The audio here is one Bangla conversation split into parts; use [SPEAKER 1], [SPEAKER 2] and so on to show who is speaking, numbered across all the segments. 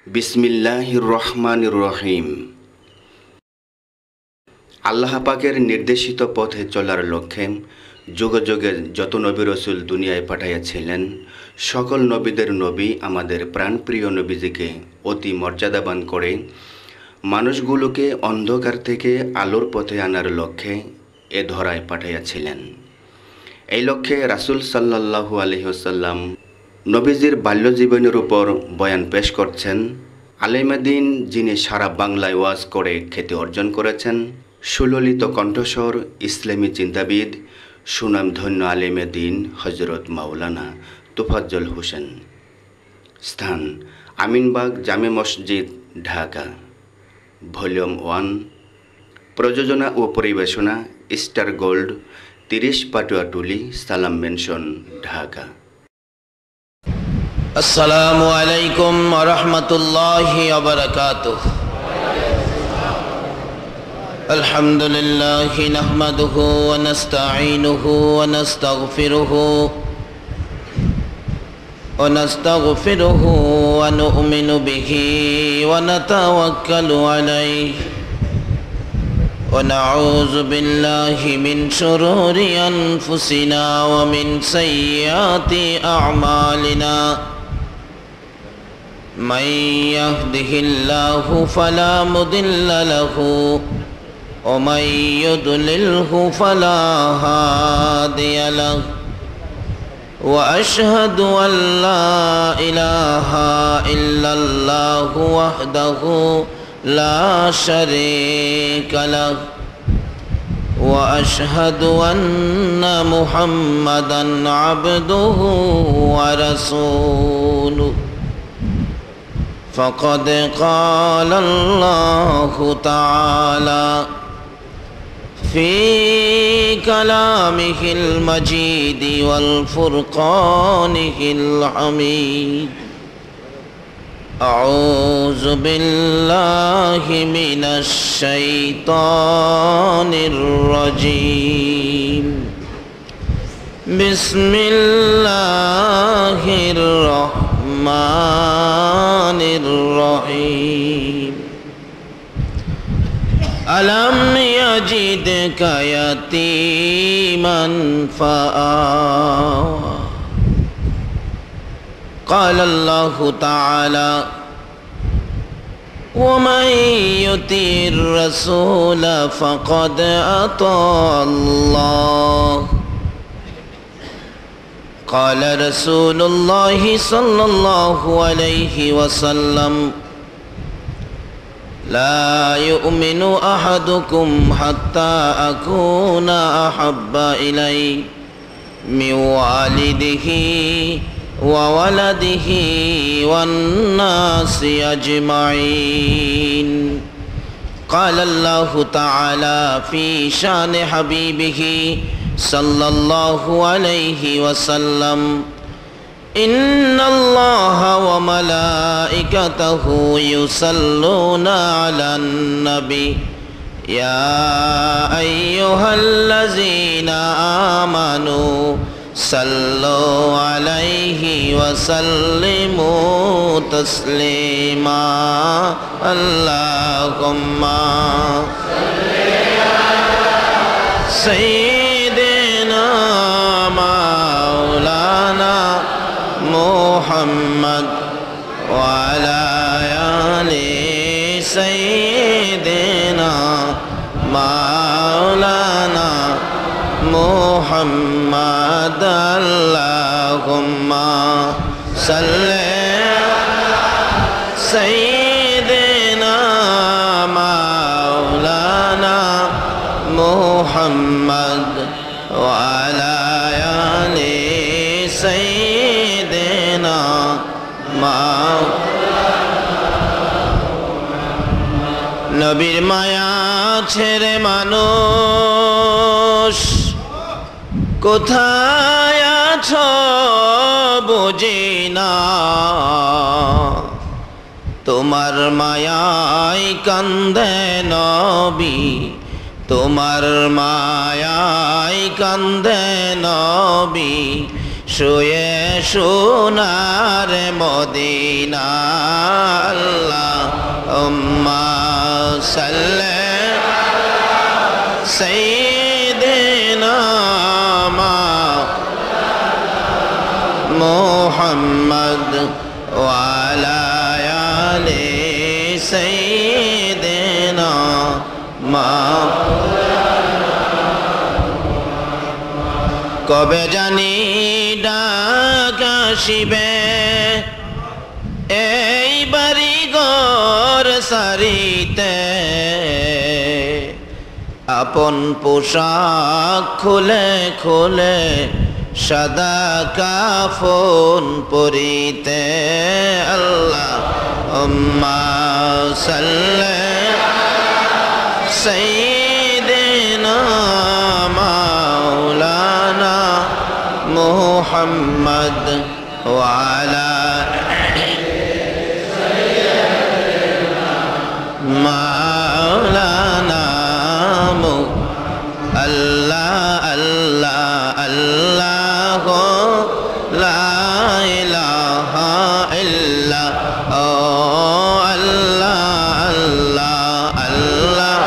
[SPEAKER 1] বিসমিল্লাহির রহমানির রহিম। আল্লাহ পাকের নির্দেশিত পথে চলার লক্ষ্যে যুগ যুগে যত নবী রসুল দুনিয়ায় পাঠাইয়াছিলেন, সকল নবীদের নবী আমাদের প্রাণপ্রিয় নবীজিকে অতি মর্যাদাবান করে মানুষগুলোকে অন্ধকার থেকে আলোর পথে আনার লক্ষ্যে এ ধরায় পাঠাইয়াছিলেন। এই লক্ষ্যে রাসূল সাল্লাল্লাহু আলাইহি ওয়াসাল্লাম নবীজির বাল্যজীবনের উপর বয়ান পেশ করছেন। আলেমে দ্বীন, যিনি সারা বাংলায় ওয়াজ করে খ্যাতি অর্জন করেছেন, সুললিত কণ্ঠস্বর ইসলামী চিন্তাবিদ, সুনামধন্য আলেমে দ্বীন হযরত মাওলানা তোফাজ্জল হোসেন। স্থান: আমিনবাগ জামে মসজিদ, ঢাকা। ভলিউম 1। প্রযোজনা ও পরিবেশনা স্টার গোল্ড, 30 পাটুয়াটুলি, সালাম মেনশন, ঢাকা।
[SPEAKER 2] আসসালামু আলাইকুম ওয়া রাহমাতুল্লাহি ওয়া বারাকাতুহু। আলহামদুলিল্লাহি নাহমাদুহু ওয়া নাস্তাঈনুহু ওয়া নাস্তাগফিরুহু ওয়া নু'মিনু বিহি ওয়া নাতাওয়াক্কালু আলাইহি ওয়া নাউযু বিল্লাহি মিন শুরুরি আনফুসিনা ওয়া মিন সাইয়্যাতি আ'মালিনা। من يهده الله فلا مضل له ومن يضلله فلا هادي له وأشهد أن لا إله إلا الله وحده لا شريك له وأشهد أن محمدا عبده ورسوله فقد قال الله تعالى في كلامه المجيد والفرقانه الحميد: أعوذ بالله من الشيطان الرجيم. بسم الله الرحمن الرحيم. ألم يجدك يتيما فآوى. قال الله تعالى: ومن يطع الرسول فقد أطاع الله. قال رسول الله صلى الله عليه وسلم: لا يؤمن أحدكم حتى أكون أحب إليه من والده وولده والناس أجمعين. قال الله تعالى في شان حبيبه صلى الله عليه وسلم: إن الله وملائكته يصلون على النبي يا أيها الذين آمنوا صلوا عليه وسلموا تسليما. اللهم صل على سيدنا مولانا محمد وعلى آل سيدنا مولانا محمد. اللهم صل على سيدنا مولانا محمد وعلى آل سيدنا নবীর মায়া ছেড়ে মানুষ কোথায় আছো বুঝি না, তোমার মায়ায় কান্দে নবী, তোমার মায়ায় কান্দে নবী, শুয়ে সোনার মদিনা। সাল্লি সাইয়্যিদিনা মুহাম্মদ ওয়া আলা আলি সাইয়্যিদিনা কবে জানি ডাক আসিবে এই বাড়ি ঘর সারিতে আপন পোশাক খুলে খুলে সাদা কাফন পরিতে আল্লাহ সাল্লি সাইয়্যিদিনা মাওলানা মুহাম্মদ ওয়া আলা মাওলানা আল্লাহ আল্লাহ আল্লাহ লা ইলাহা ইল্লা আল্লাহ আল্লাহ আল্লাহ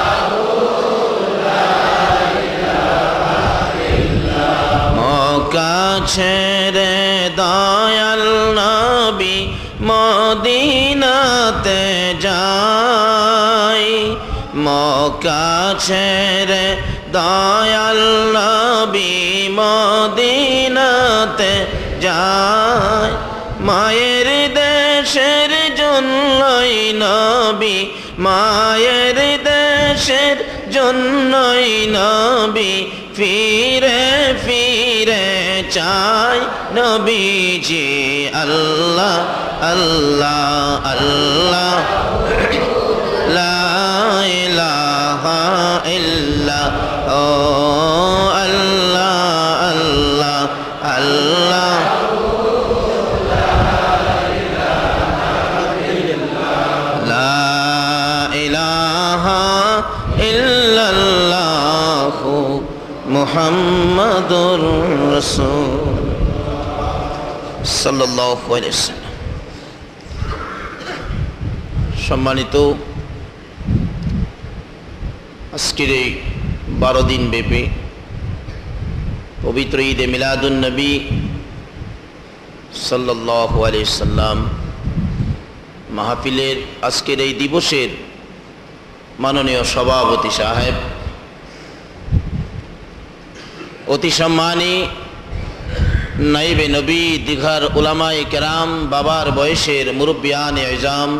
[SPEAKER 2] মক্কা ছেড়ে দয়াল নবী মদিনাতে যায় মক্কা ছেড়ে দয়াল নবী মদিনাতে যায় মায়ের দেশের জন্যই নবী মায়ের দেশের জন্যই নবী ফিরে ফিরে চাই নবীজি আল্লাহ আল্লাহ আল্লাহ লা ইলাহা ইল্লা আল্লাহ আল্লাহ আল্লাহ লা ইলাহা ইল্লাল্লাহ মুহাম্মাদুর রাসূল সাল্লাল্লাহু আলাইহি ওয়াসাল্লাম। সম্মানিত আজকের এই 12 দিন ব্যাপী পবিত্র ঈদে মিলাদুন নবী সাল্লাল্লাহু আলাইহি সাল্লাম মাহফিলের আজকের এই দিবসের মাননীয় সভাপতি সাহেব, অতি সম্মানী নাইবে নবী দীঘার উলামায়ে কেরাম, বাবার বয়সের মুরব্বিয়ান ইজাম,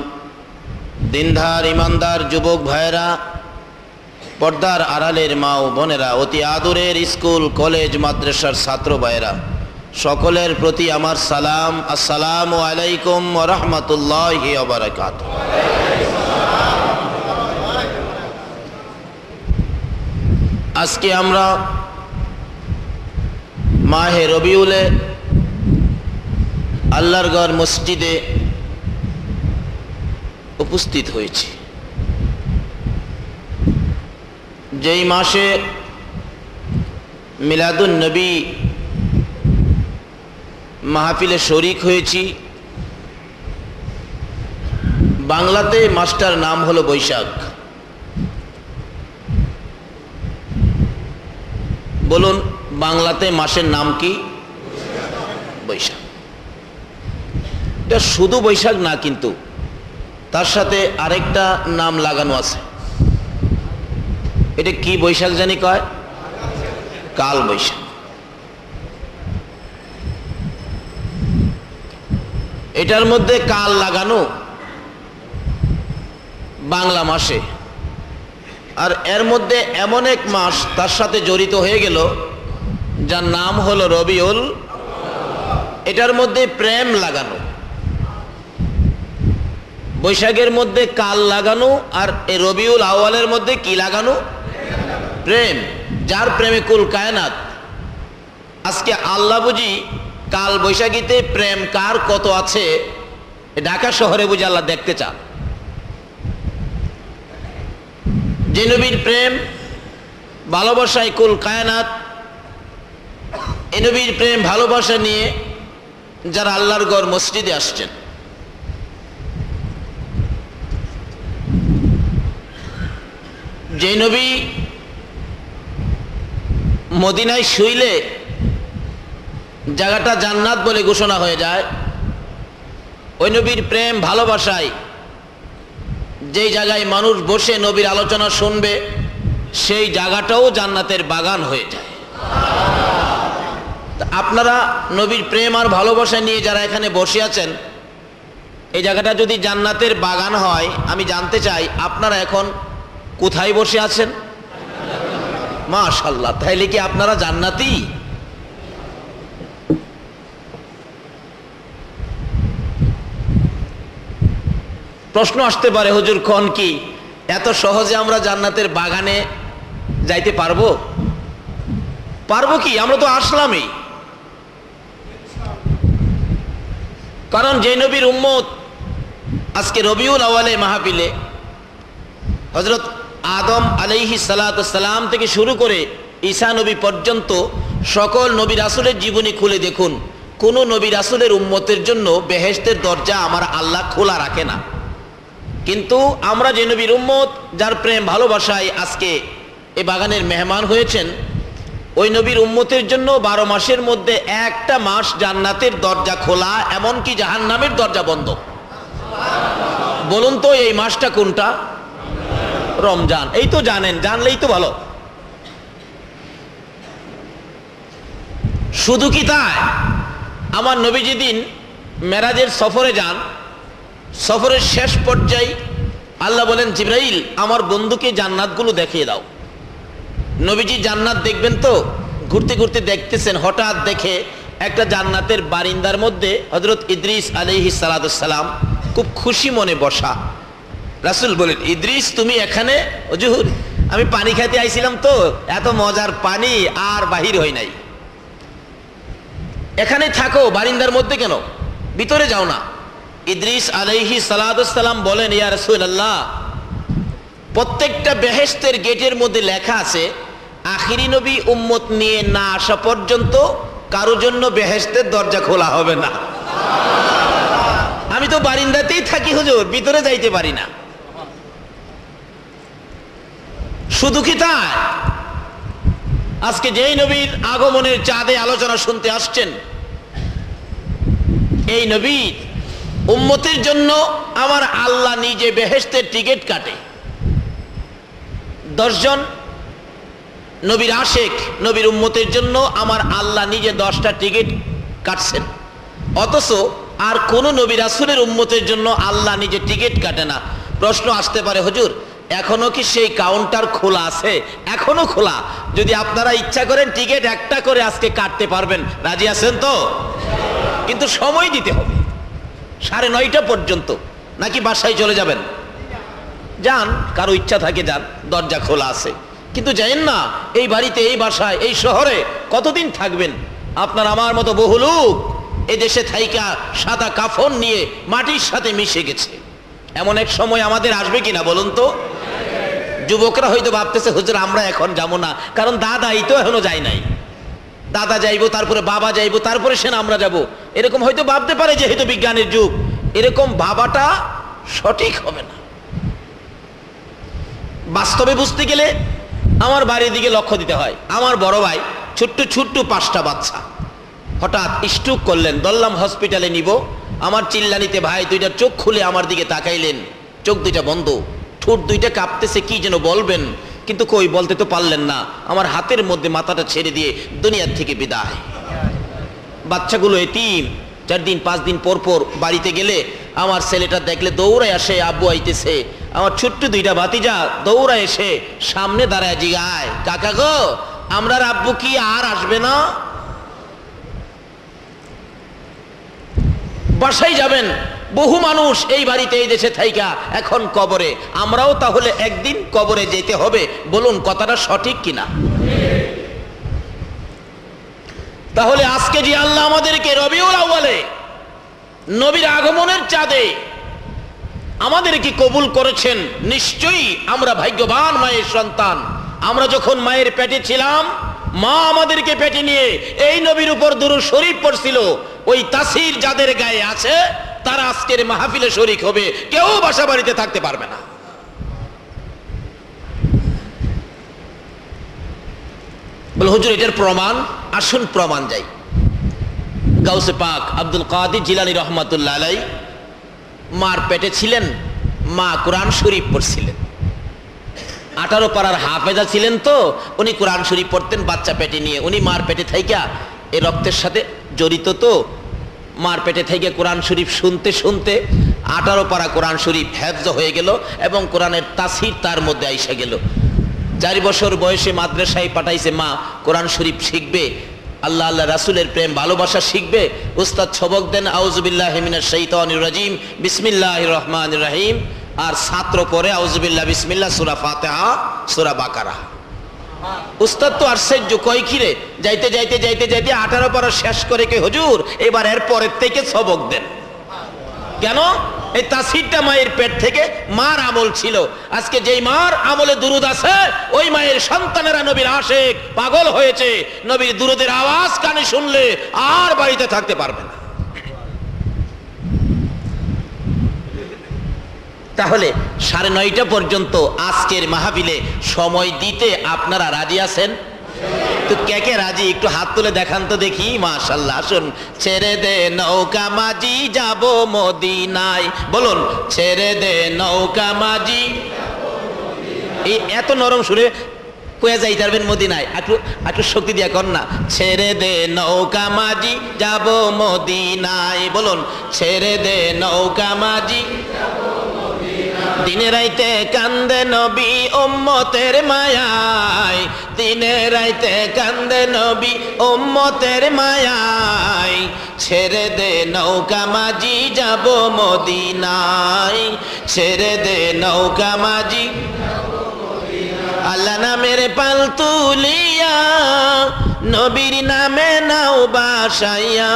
[SPEAKER 2] দিনদার ইমানদার যুবক ভাইয়েরা, পর্দার আড়ালের মা ও বোনেরা, অতি আদরের স্কুল কলেজ মাদ্রাসার ছাত্র ভাইয়েরা, সকলের প্রতি আমার সালাম। আসসালামু আলাইকুম ওয়া রাহমাতুল্লাহি ওয়া বারাকাতুহু। আজকে আমরা মাহে রবিউলে আল্লাহর ঘর মসজিদে উপস্থিত হয়েছি। যেই মাসে মিলাদুন নবী মাহফিলে শরিক হয়েছি, বাংলাতে মাসটার নাম হলো বৈশাখ। বলুন, বাংলাতে মাসের নাম কি? বৈশাখ। এটা শুধু বৈশাখ না, কিন্তু তার সাথে আরেকটা নাম লাগানো আছে। এটা কি বৈশাখ জানি কয়? কাল বৈশাখ। এটার মধ্যে কাল লাগানো বাংলা মাসে, আর এর মধ্যে এমন এক মাস তার সাথে জড়িত হয়ে গেল যার নাম হলো রবিউল। এটার মধ্যে প্রেম লাগানো। বৈশাখের মধ্যে কাল লাগানো, আর এই রবিউল আউয়ালের মধ্যে কি লাগানো? প্রেম। যার প্রেমে কুল কায়নাত। আজকে আল্লাহ বুঝি কাল বৈশাখীতে প্রেম কার কত আছে ঢাকা শহরে বুঝি আল্লাহ দেখতে চান। যে নবীর প্রেম ভালোবাসায় কুল কায়নাত, এ নবীর প্রেম ভালোবাসা নিয়ে যারা আল্লাহর ঘর মসজিদে আসছেন, যে নবী মদিনায় শুইলে জায়গাটা জান্নাত বলে ঘোষণা হয়ে যায়, ওই নবীর প্রেম ভালোবাসায় যেই জায়গায় মানুষ বসে নবীর আলোচনা শুনবে সেই জায়গাটাও জান্নাতের বাগান হয়ে যায়। আপনারা নবীর প্রেম আর ভালোবাসা নিয়ে যারা এখানে বসে আছেন, এই জায়গাটা যদি জান্নাতের বাগান হয়, আমি জানতে চাই আপনারা এখন কোথায় বসে আছেন? মাশাআল্লাহ, তাইলে কি আপনারা জান্নাতি? প্রশ্ন আসতে পারে, হুজুর কোন কি এত সহজে আমরা জান্নাতের বাগানে যাইতে পারবো? পারবো কি? আমরা তো আসলামই। কারণ যে নবীর উম্মত আজকে রবিউল আউয়ালে মাহফিলে হযরত আদম আলাইহিস সালাতু সালাম থেকে শুরু করে ঈসা নবী পর্যন্ত সকল নবী রাসূলের জীবনী খুলে দেখুন, কোন নবী রাসূলের উম্মতের জন্য বেহেশতের দরজা আমার আল্লাহ খোলা রাখে না। কিন্তু আমরা যে নবীর উম্মত, যার প্রেম ভালোবাসায় আজকে এই বাগানের মেহমান হয়েছেন, ওই নবীর উম্মতের জন্য 12 মাসের মধ্যে একটা মাস জান্নাতের দরজা খোলা, এমনকি জাহান্নামের দরজা বন্ধ। বলুন তো এই মাসটা কোনটা? রমজান। এই তো জানেন, জানলেই তো ভালো। শুধু কি তাই? আমার নবী যেদিন মেরাজের সফরে যান, সফরের শেষ পর্যায়ে আল্লাহ বলেন, জিবরাইল আমার বন্ধুকে জান্নাতগুলো দেখিয়ে দাও। নবীজি জান্নাত দেখবেন তো ঘুরতে ঘুরতে দেখতেছেন, হঠাৎ দেখে একটা জান্নাতের বারিন্দার মধ্যে হযরত ইদ্রিস আলাইহিস সালাতু সালাম খুব খুশি মনে বসা। রাসূল বলেন, ইদ্রিস তুমি এখানে? হুজুর আমি পানি খেতে আইছিলাম তো, এত মজার পানি আর বাহির হয় নাই, এখানে থাকো, বারিন্দার মধ্যে কেন, ভিতরে যাও না। ইদ্রিস আলাইহিস সালাতু সালাম বলেন, ইয়া রাসূলুল্লাহ, প্রত্যেকটা বেহেশতের গেটের মধ্যে লেখা আছে আখিরি নবী উম্মত নিয়ে না আসা পর্যন্ত কারোর জন্য বেহেশতের দরজা খোলা হবে না। আমি তো বারিন্দাতেই থাকি হুজুর, ভিতরে যাইতে পারি না। শুধু কি তাই? আজকে যেই নবীর আগমনের চাঁদে আলোচনা শুনতে আসছেন, এই নবীর উম্মতের জন্য আমার আল্লাহ নিজে বেহেশতের টিকিট কাটে। 10 জন নবীর আশেক নবীর উম্মতের জন্য আমার আল্লাহ নিজে 10টা টিকিট কাটছেন। অথচ আর কোন নবী রাসূলের উম্মতের জন্য আল্লাহ নিজে টিকিট কাটে না। প্রশ্ন আসতে পারে, হুজুর এখনো কি সেই কাউন্টার খোলা আছে? এখনো খোলা। যদি আপনারা ইচ্ছা করেন টিকিট একটা করে আজকে কাটতে পারবেন, রাজি আছেন তো? কিন্তু সময় দিতে হবে 9:30 পর্যন্ত। নাকি বাসায় চলে যাবেন? যান, কারো ইচ্ছা থাকে যান, দরজা খোলা আছে। কিন্তু যাইেন না এই বাড়িতে, এই বাসায়, এই শহরে কতদিন থাকবেন? আপনার আমার মতো বহু লোক এই দেশে থাইকা সাদা কাফন নিয়ে মাটির সাথে মিশে গেছে। এমন এক সময় আমাদের আসবে কিনা বলুন তো? যুবকরা হয়তো ভাবতেছে, হুজুর আমরা এখন যাবো না, কারণ দাদা এই তো এখনো যায় নাই, দাদা যাইবো, তারপরে বাবা যাইবো, তারপরে সেন আমরা যাব। এরকম হয়তো ভাবতে পারে, যেহেতু বিজ্ঞানের যুগ। এরকম ভাবাটা সঠিক হবে না। বাস্তবে বুঝতে গেলে আমার বাড়ির দিকে লক্ষ্য দিতে হয়। আমার বড় ভাই ছোট্ট ছোট্ট 5টা বাচ্চা, হঠাৎ স্ট্রোক করলেন, দল্লাম হসপিটালে নিব। আমার চিল্লানিতে ভাই 2টা চোখ খুলে আমার দিকে তাকাইলেন, চোখ 2টা বন্ধ, ঠোঁট 2টা কাঁপতেছে, কি যেন বলবেন, কিন্তু কই বলতে তো পারলেন না। আমার হাতের মধ্যে মাথাটা ছেড়ে দিয়ে দুনিয়ার থেকে বিদায়। বাচ্চাগুলো এতিম। 4 দিন 5 দিন পর পর বাড়িতে গেলে আমার ছেলেটা দেখলে দৌড়ায় আসে, আব্বু আইতেছে। আমার ছোট্ট 2টা ভাতিজা দৌড়ায় এসে সামনে দাঁড়ায় জিগায়, কাকা গো আমরার আব্বু কি আর আসবে না? বাসায় যাবেন, বহু মানুষ এই বাড়িতে এই দেশে থাইকা এখন কবরে। আমরাও তাহলে একদিন কবরে যেতে হবে। বলুন কথাটা সঠিক কিনা? তাহলে আজকে যে আল্লাহ আমাদেরকে রবিউল আউয়ালে নবীর আগমনের চাঁদে আমাদেরকে কবুল করেছেন, নিশ্চয়ই আমরা ভাগ্যবান মায়ের সন্তান। আমরা যখন মায়ের পেটে ছিলাম, মা আমাদেরকে পেটে নিয়ে এই নবীর উপর দুরূদ শরীফ পড়ছিল। ওই তাসির যাদের গায়ে আছে তারা আজকের মাহফিলে শরীক হবে, কেউ বাসা বাড়িতে থাকতে পারবে না। বলে হুজুর এটার প্রমাণ, আসুন প্রমাণ যাই। গাউসে পাক আব্দুল কাদের জিলানী রহমাতুল্লাহ আলাই মার পেটে ছিলেন, মা কোরআন শরীফ পড়ছিলেন, 18 পারার হাফেজা ছিলেন, তো উনি কোরআন শরীফ পড়তেন বাচ্চা পেটে নিয়ে। উনি মার পেটে থাইকা এই রক্তের সাথে জড়িত, তো মার পেটে থেকে কোরআন শরীফ শুনতে শুনতে 18 পারা কোরআন শরীফ হেফজ হয়ে গেল এবং কোরআনের তাসির তার মধ্যে আইসা গেল। 4 বছর বয়সে মাদ্রাসায় পাঠাইছে মা, কোরআন শরীফ শিখবে, আল্লাহ আল্লাহ রাসূলের প্রেম ভালোবাসা শিখবে। উস্তাদ সবক দেন আউযুবিল্লাহি মিনাশ শাইতানির রাজিম বিসমিল্লাহির রহমানির রহিম, আর ছাত্র পড়ে আউযুবিল্লাহ বিসমিল্লাহ সূরা ফাতিহা সূরা বাকারা। উস্তাদ তো আশ্চর্য, কয় কিরে, যাইতে যাইতে যাইতে যাইতে 18 পারা শেষ করে কে হুজুর এবার এর পরের থেকে সবক দেন। কেন? এই তাসিরটা মায়ের পেট থেকে মার আমল ছিল। আজকে যেই মার আমলে দুরুদ আছে, ওই মায়ের সন্তানেরা নবীর আশিক পাগল হয়েছে। নবীর দুরুদের আওয়াজ কানে শুনলে আর বাড়িতে থাকতে পারবে না। তাহলে 9:30 পর্যন্ত আজকের মাহফিলে সময় দিতে আপনারা রাজি আছেন? তো কে কে রাজি একটু হাত তুলে দেখান তো দেখি। মাশাআল্লাহ। আসুন। ছেড়ে দে নৌকা মাঝি যাব মদিনায়, বলুন ছেড়ে দে নৌকা মাঝি। এই এত নরম সুরে কয়ে যাই পারবেন মদিনায়, একটু শক্তি দিয়া কর না। ছেড়ে দে নৌকা মাঝি যাব মদিনায়, বলুন ছেড়ে দে নৌকা মাঝি। দিনে রাইতে কান্দে নবী উম্মতের মায়ায়, দিনে রাইতে কান্দে নবী উম্মতের মায়ায়। ছেড়ে দে নৌকা মাঝি যাব মদিনায়, ছেড়ে দে নৌকা মাঝি। আল্লাহ নামের পাল তুলিয়া নবীর নামে নাও বাসাইয়া,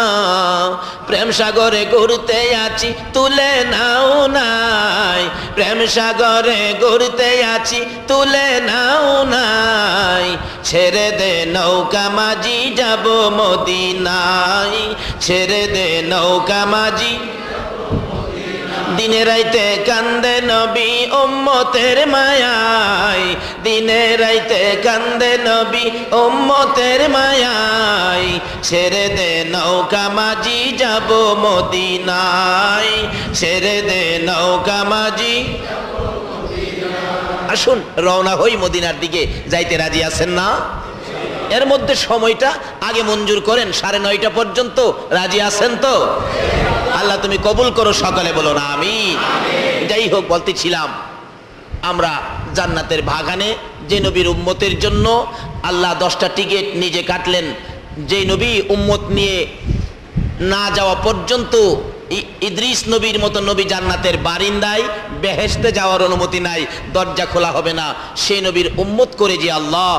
[SPEAKER 2] প্রেম সাগরে ঘুরতে আছি তুলে নাও নাই, প্রেম সাগরে ঘুরতে আছি তুলে নাও নাই। ছেড়ে দে নৌকা মাঝি যাব মদিনায়, ছেড়ে দে নৌকা মাঝি। দিনে রাইতে কান্দে নবী উম্মতের মায়ায়, দিনে রাইতে কান্দে নবী উম্মতের মায়ায়। ছেড়ে দে নৌকা মাঝি যাব মদিনায়, ছেড়ে দে নৌকা মাঝি। আসুন রওনা হই মদিনার দিকে, যাইতে রাজি আছেন না? এর মধ্যে সময়টা আগে মঞ্জুর করেন, 9:30 পর্যন্ত রাজি আছেন তো? আল্লাহ তুমি কবুল করো, সকালে বলো না আমিন। যাই হোক, বলতেছিলাম আমরা জান্নাতের বাগানে যে নবীর উম্মতের জন্য আল্লাহ 10টা টিকিট নিজে কাটলেন, যে নবী উম্মত নিয়ে না যাওয়া পর্যন্ত ইদ্রিস নবীর মতো নবী জান্নাতের বারিন্দায় বেহেশতে যাওয়ার অনুমতি নাই, দরজা খোলা হবে না। সেই নবীর উম্মত করে যে আল্লাহ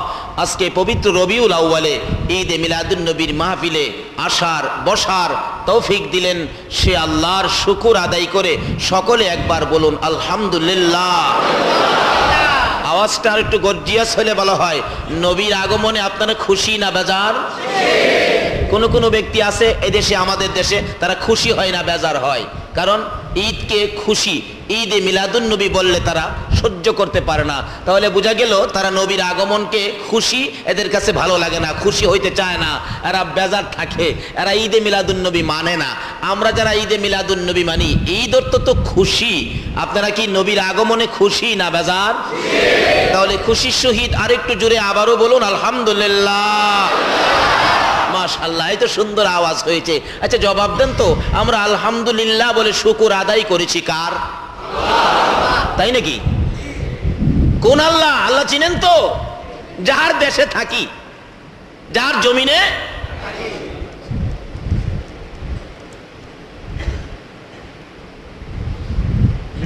[SPEAKER 2] আজকে পবিত্র রবিউল আউয়ালে ঈদে মিলাদুন নবীর মাহফিলে আসার বসার তৌফিক দিলেন, সে আল্লাহর শুকর আদায় করে সকলে একবার বলুন আলহামদুলিল্লাহ। আওয়াজটা আর একটু গর্জিয়াস হলে ভালো হয়। নবীর আগমনে আপনারা খুশি না বেজার? কোন কোন ব্যক্তি আছে এদেশে, আমাদের দেশে, তারা খুশি হয় না, বেজার হয়। কারণ ঈদকে খুশি, ঈদে মিলাদুন নবী বললে তারা সহ্য করতে পারে না। তাহলে বোঝা গেল তারা নবীর আগমনকে খুশি, এদের কাছে ভালো লাগে না, খুশি হইতে চায় না, এরা বেজার থাকে, এরা ঈদে মিলাদুন নবী মানে না। আমরা যারা ঈদে মিলাদুন নবী মানি, ঈদ অর্থ তো খুশি। আপনারা কি নবীর আগমনে খুশি না বেজার? তাহলে খুশির সহিত আরেকটু জোরে আবারও বলুন আলহামদুলিল্লাহ। মাশাআল্লাহ, এই তো সুন্দর আওয়াজ হয়েছে। আচ্ছা জবাব দেন তো, আমরা আলহামদুলিল্লাহ বলে শুকর আদায় করেছি কার? তাই নাকি? কোন আল্লাহ? আল্লাহ চিনেন তো? যার দেশে থাকি, যার জমিনে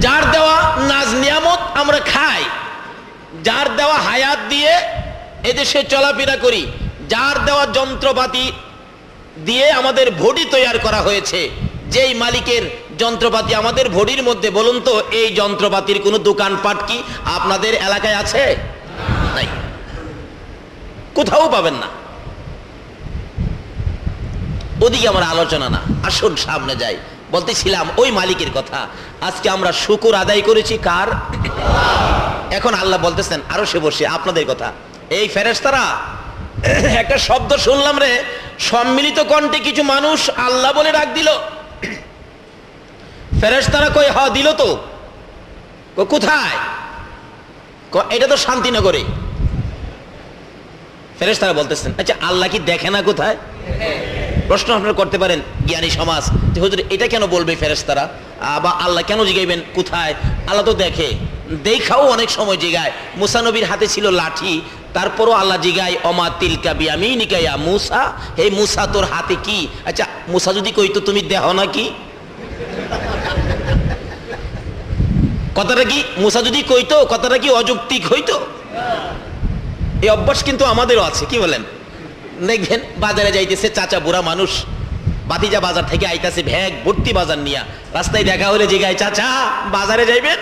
[SPEAKER 2] যার দেওয়া নাজ নিয়ামত আমরা খাই, যার দেওয়া হায়াত দিয়ে এদেশে চলাফেরা করি, যার দেওয়া যন্ত্রপাতি দিয়ে আমাদের বডি তৈরি করা হয়েছে, যেই মালিকের যন্ত্রপাতি আমাদের বডির মধ্যে, বলুন তো এই যন্ত্রপাতির কোনো দোকানপাট কি আপনাদের এলাকায় আছে? নাই, কোথাও পাবেন না। ওদিকে আমার আলোচনা না, আসুন সামনে যাই। বলতেছিলাম ওই মালিকের কথা। আজকে আমরা শুকর আদায় করেছি কার? এখন আল্লাহ বলতেছেন আরো সে বসে আপনাদের কথা, এই ফেরেশতারা একটা শব্দ শুনলাম রে, সম্মিলিত কণ্ঠে কিছু মানুষ আল্লাহ বলে ডাক দিল। ফেরেশতারা কই হ দিল তো, কোথায়? এটা তো শান্তিনগরে। ফেরেশতারা বলতেছেন আচ্ছা আল্লাহ কি দেখে না কোথায়? প্রশ্ন আপনারা করতে পারেন জ্ঞানী সমাজ যে হুজুর এটা কেন বলবে ফেরেশতারা, বা আল্লাহ কেন জিগাইবেন কোথায়? আল্লাহ তো দেখে, দেখাও অনেক সময় জিগায়। মুসা নবীর হাতে ছিল লাঠি, তারপরও আল্লাহ জিগায় অমা তিলকা বিয়ামিনিকা ইয়া মুসা, হে মুসা তোর হাতে কি? আচ্ছা মুসা যদি কইতো তুমি দেহ না কি, কথাটা কি মুসা যদি কইতো কথাটা কি অযৌক্তিক হইতো? এই অভ্যাস কিন্তু আমাদেরও আছে, কি বলেন? দেখবেন বাজারে যাইতেছে চাচা বুড়া মানুষ, বাতিজা বাজার থেকে আইতাছে ভ্যাগ ভর্তি বাজার নিয়া, রাস্তায় দেখা হলে জিগায় চাচা বাজারে যাইবেন?